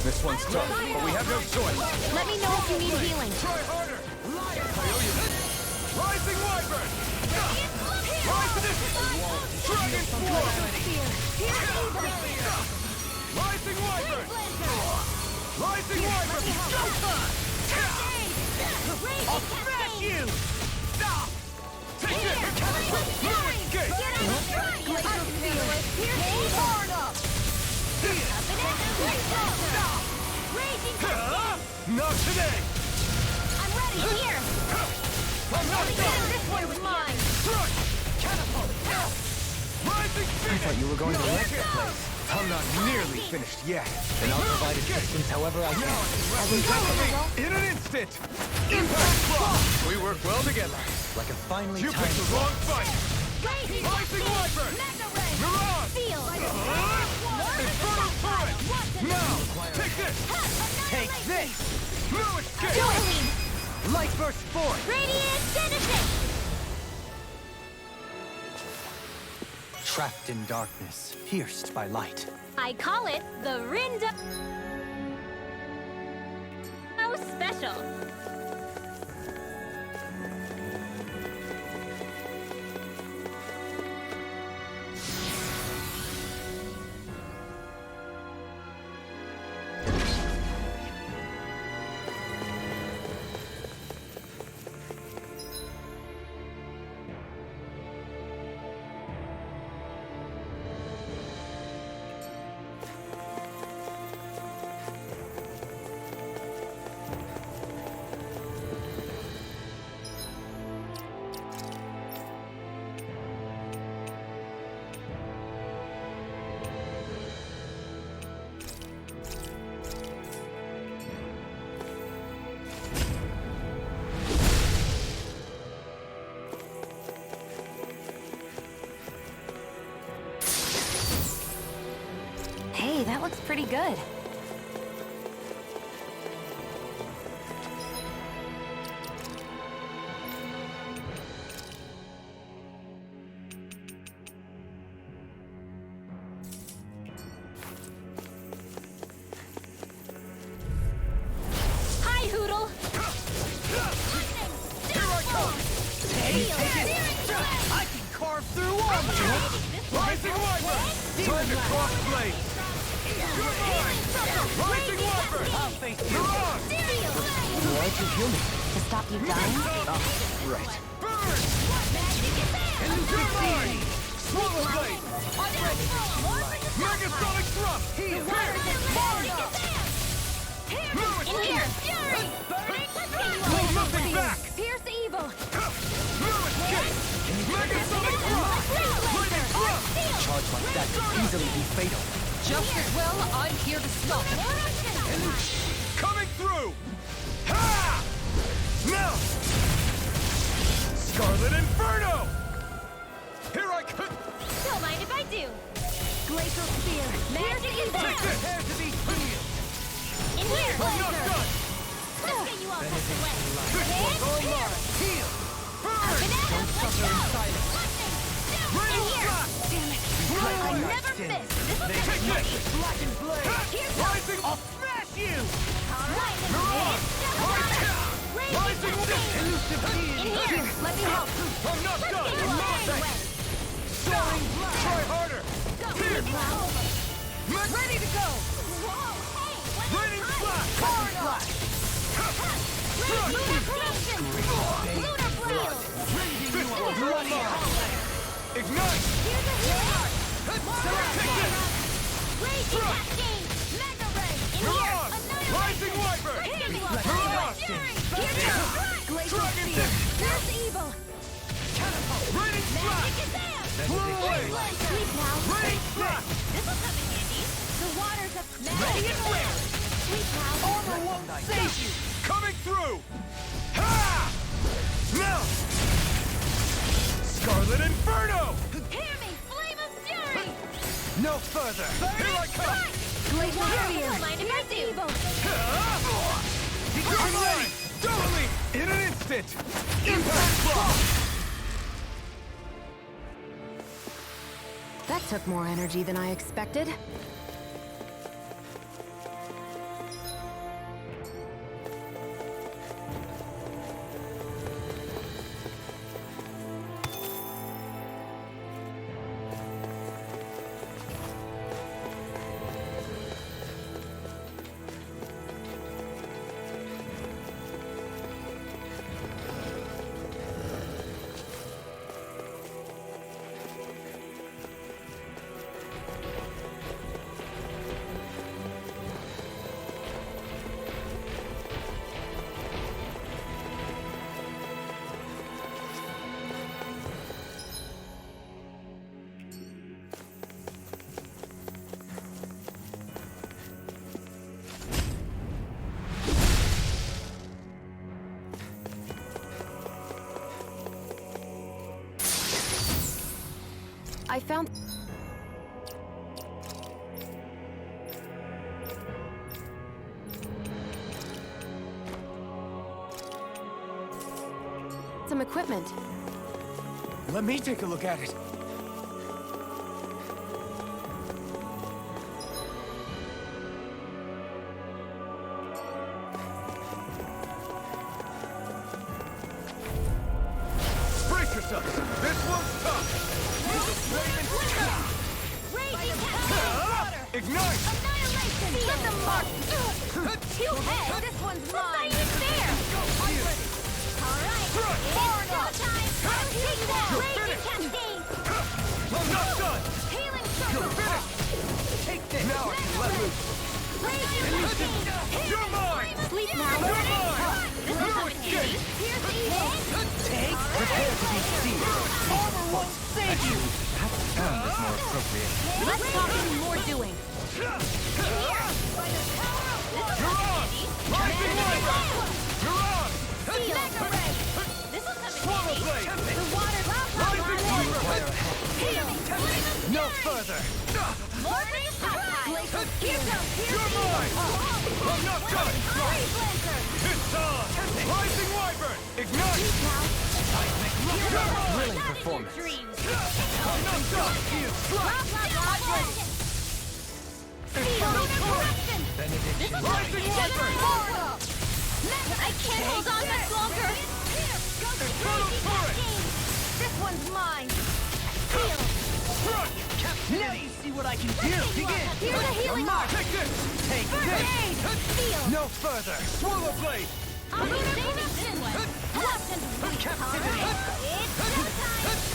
This one's tough, but we have no choice. Let me know if you need healing. Try harder. Rising Wyvern. Rise to this. Dragon Swarm. Rising Wyvern. Rising Wyvern. I'll smash you. Stop. Take this. No escape. Hard up. Not today! I'm ready here! I'm not done! This one was mine! Thrust! Catapult! Rising Phoenix! I thought you were going to wreck the place. I'm not nearly finished yet. And I'll provide assistance however I can. In an instant! Impact block! We work well together. Like a finely You timed picked the wrong fight! Rising Wyvern! Mirage! Infernal Torrent! Now! Take this! Take this! No escape! Light burst forth! Radiant Genesis! trapped in darkness, pierced by light. I call it the Rinda... Oh, special. Hey, that looks pretty good. carve through armor! Rising Wyvern! Time to cross blades! You're mine! Rising Wyvern! I'll face you! You're on! Why'd you heal me? To stop you dying? Oh, right. Burn! Elucidate! Swallow blade! Megasonic thrust! Heal! In here! Fury! Hold nothing back! Pierce evil! Lewis kick! Megasonic thrust! Lightning thrust! Charge like that could easily be fatal. Just as well, I'm here to stop it. Coming through! Ha! Now! Scarlet Inferno! Here I come! Don't mind if I do. Glacial spear. Magic is Take this! Prepare to be healed! in here. I'm not done! Let's get you all tucked away. This one's online! Heal! Burn! Don't suffer in silence! In here. Damn it. I never miss. This will Take this! Black and blade! Here's Rising! I'll smash you! all right. Rising! Elusive In here. Let me help. I'm not done! Get your man wet. Soaring blast! Try harder! Here! Ready to go! Raining flash! Pouring flash. Lunar corruption. Lunar blade. This one's bloody! Ignite! Here's a healer. Take this! Raging cascade. Mega ray. In You're here. on! Another Rising Wyvern! You're on! Here's your glacial Dragon spear. Dip! Here's evil. Raining flash! Blow away! Sleep now. Raining flash! This will come in handy. The waters of Ready and where? Sleep now. Armor won't save you! Coming through! Ha! Now! Scarlet Inferno! Hear me, flame of fury. No further! Here I come! Glacial spear. Don't mind if I do. You're mine! Totally! In an instant! Impact block! That took more energy than I expected. I found... some equipment. Let me take a look at it. Brace yourselves! This one's tough! Ignite! Annihilation! Get the mark! Two heads! This one's mine! That's not even fair! Alright! It's showtime! I'll take that! Raging cascade! I'm not done! Healing circle! Take this! Now I can let loose! Raging cascade! You're mine! Sleep now! You're mine! This will come in handy! Here's the evil! Take, prepare to be sealed. Armor won't save you! That sound is more appropriate. Less talking, more doing. You're on! Rising Wyvern! You're on! Mega ray! This will come in Swallow handy! blade! The water's Rising Wyvern! Heal! No further! Morning glacial spear! You're mine! I'm not done! It's on! Rising Wyvern! Ignite! Thrilling performance. I'm not done! He is struck! Benediction. Rising Wyvern! I can't hold on much longer! Infernal turret! This one's mine! Now you see what I can do. Begin. Here's a healing arm. Take this. Take First this. aid. Feel. No further. Swallow blade. I'll be saving this one. Left and right. Captivity. It's showtime.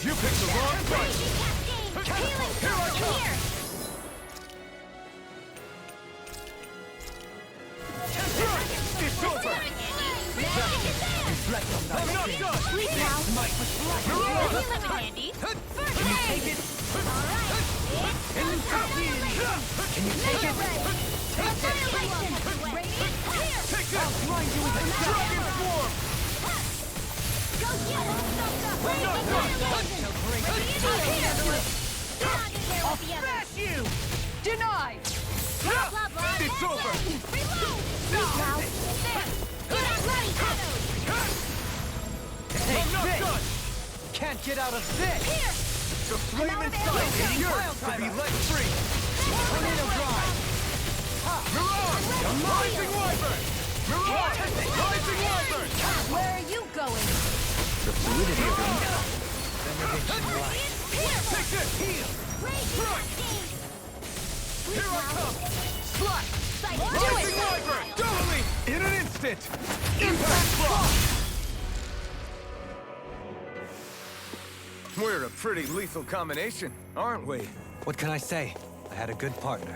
You picked the wrong fight. Crazy cascade. Healing circle here. It's over. Reflect on that. I'm not done. Sleep now. Might was blood. Here's a healing handy. First Can you aid. take it? Alright. Can you take it? Take this. Annihilation. Radiant here. Take this. I'll blind you with a dragon form. Go get it. Annihilation. Radiant here. I'll smash you. Denied. Blah, blah, blah. It's over. Reload. Sleep now. There. Get out ready. Take this. Can't get out of this. Here. The flame inside is yours to be let free. Tornado drive. Mirage! Rising Wyvern! Mirage! Rising Wyvern! Where are you going? The fluidity of your Take this! Heal! Here I come! Slash! Rising Wyvern! Double me! In an instant! Impact block! We're a pretty lethal combination, aren't we? What can I say? I had a good partner.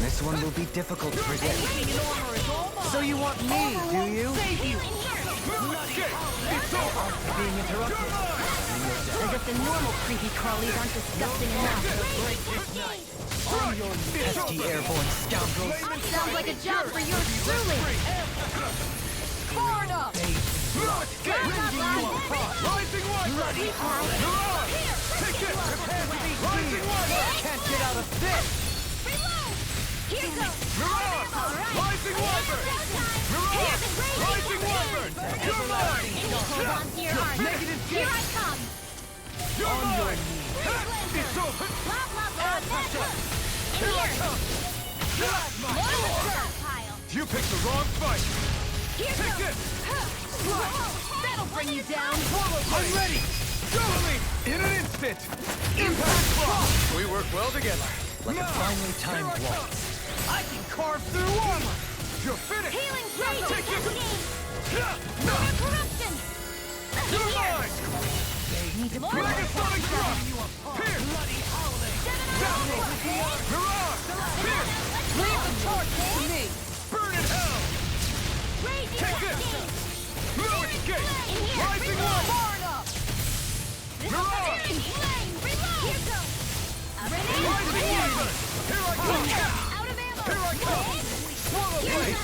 This one will be difficult to predict. So you want me, do you? Save you. It's over! Being interrupted. As if the normal creepy crawlies aren't disgusting enough. Pesky airborne scoundrels. Sounds like a job for yours truly. Far enough. Rising Wyvern! Mirage! Take it! Prepare to be Rising Wyvern! Can't get out of this! Here goes. Mirage! Rising Wyvern! Mirage! Rising Wyvern! You're mine! Hold on to your arm. Negative Here I gate! come. You're mine! It's over! Blah, blah, blah. Here I come! Monster pile. You picked the wrong fight! Here Take goes. this! That'll bring you down. I'm ready! Double me! In an instant! Impact block! We work well together. Like a finely timed waltz. I can carve through armor! You're finished! Healing rage Take this! No corruption. You're mine! Need to Like a sonic drop! Pierce! Mirage! Pierce! leave the torch to me. Burn in hell! Take this! No escape! Rising Wyvern! Far enough. Mirage! Here goes. Rising Wyvern! Here I come! Out of ammo. Here I come! Swallow blade!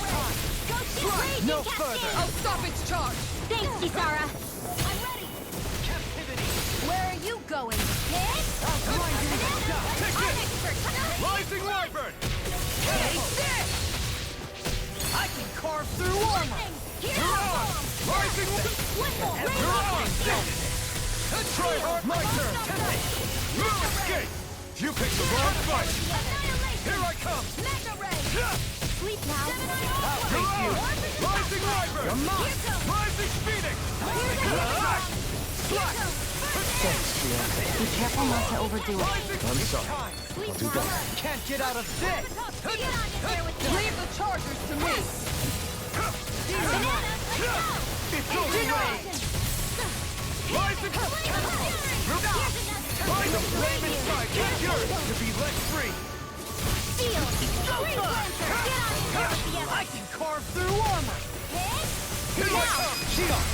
Go shoot. No further! I'll stop its charge. Thanks, Kisara. I'm ready. Captivity! Where are you going? Take this! Rising Wyvern! Take this. I can carve through armor! Mirage! Rising Wyvern! Mirage! Try hard, my turn! No escape! You picked the wrong fight! Here I come! Sleep now. Mirage! Rising Wyvern! You're mine! Rising Phoenix! Slash! Be careful not to overdo it. I'm sorry. I'll do better. Can't get out of this! Leave the chargers to me. It's over! Rising! Rising The flame inside is yours to be let free. Seal! Go time! I can carve through armor! Here I come! Shield!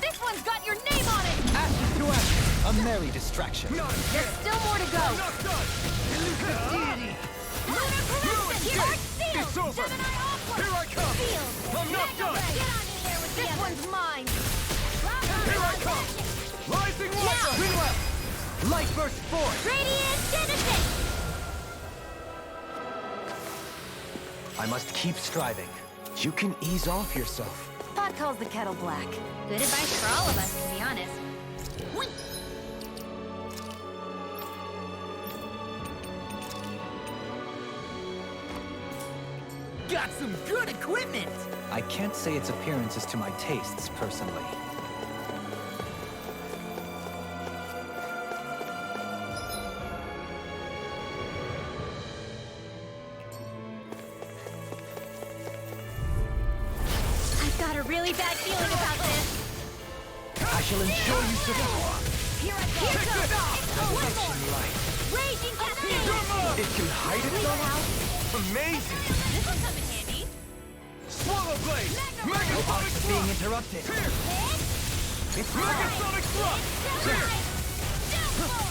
This one's got your name on it! Ashes to ashes! A merry distraction. Not There's again! still more to go! I'm not done! Elusive deity! Lunar corruption! Here! Seal! It's over! Gemini awkward! Here I come! Seal! I'm not done! Get on in here with this one's mine! Here I come! Rising water! Swing left! Light burst forth! Radiant Genesis! I must keep striving. You can ease off yourself. Pot calls the kettle black. Good advice for all of us, to be honest. Got some good equipment! I can't say its appearance is to my tastes, personally. I've got a really bad feeling about this. I shall ensure you survive. Here I go! One more! Raging Cascade! It can hide itself? Amazing! This will come in handy. Swallow blade! Megasonic Being thrust! interrupted. Here! It's Megasonic thrust! Here!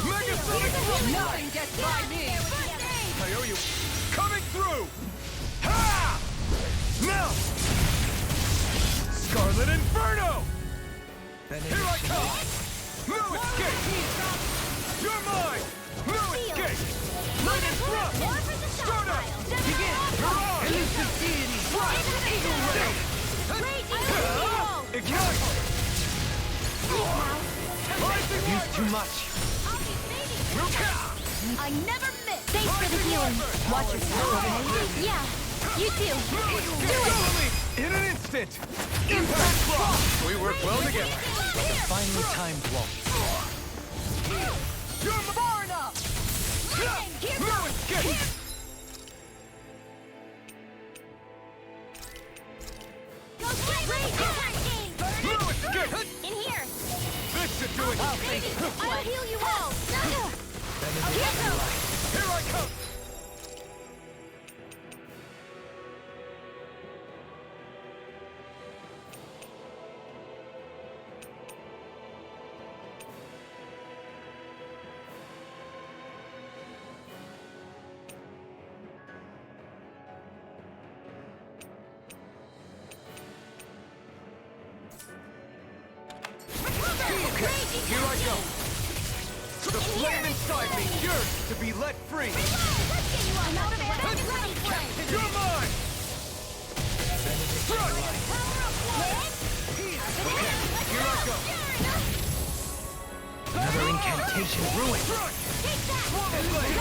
Megasonic thrust! Nothing gets by me! I owe you. Coming through! Ha! Now! Scarlet Inferno! Here I come! No escape! You're mine! No escape! Lightning thrust! Start up! Begin! Elusive deity! Thrust! Eagle ray! Ignite! Used too much. I never miss! Thanks for the healing. Watch yourself, okay? Yeah, you too. Do it! In an instant! Impact block! We work well together. Finely timed blow. You're far enough! No escape! Go get Raging Cascade! No escape! In here. This should do it! I'll heal you all! Here I come! Here I go! The flame inside me yearns to be let free! I'm out of You're mine! Thrust! Here I go! Another incantation ruined. Thrust! Take that! Swallow blade!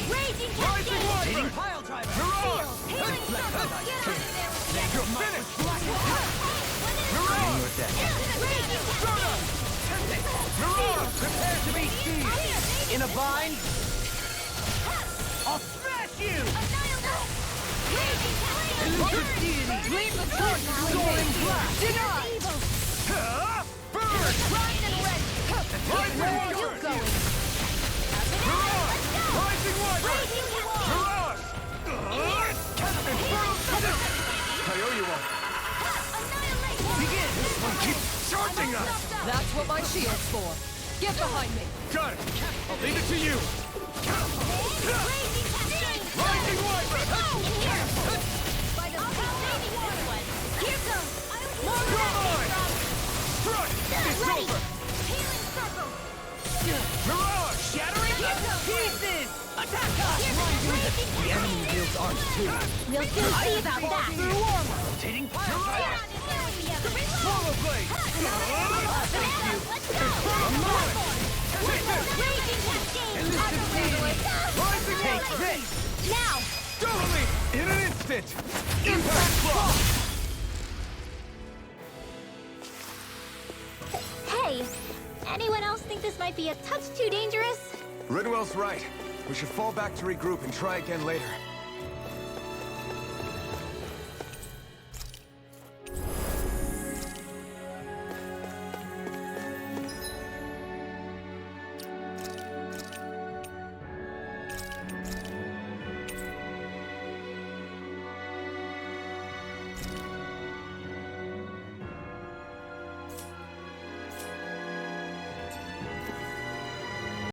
Raging Rising Cascade! wyvern! Pile driver. Mirage! Healing circle! Get on in there with the You're finished! In Mirage! your death. Raging Start up! Mirage! Prepare to be seized. In a bind. I'll smash you! Raging Cascade! Elusive deity! Leave the sword now! Soaring blast! Deny! Burn! Ryan and Red! Rising Where are you wyvern! going? Mirage! Rising wyvern! Raging Wall! Mirage! Infernal! I owe you one. Begin! This one keeps charging us! That's what my shield's for. Get behind me. Got it! I'll leave it to you! Raging Cascade! Rising wyvern! By the saving this one! Here comes! More You're raging mine! from... Thrust! It's Ready! over! Healing circle! Mirage! Shattering pieces! Attack us! The enemy wields arms too. We'll soon see about that. Through armor! Rotating pile driver! Swallow blade! Let's go! Raging Cascade! Rising Take wyvern! this. Now, Totally! In an instant! Impact block! hey, anyone else think this might be a touch too dangerous? Ridwell's right. We should fall back to regroup and try again later.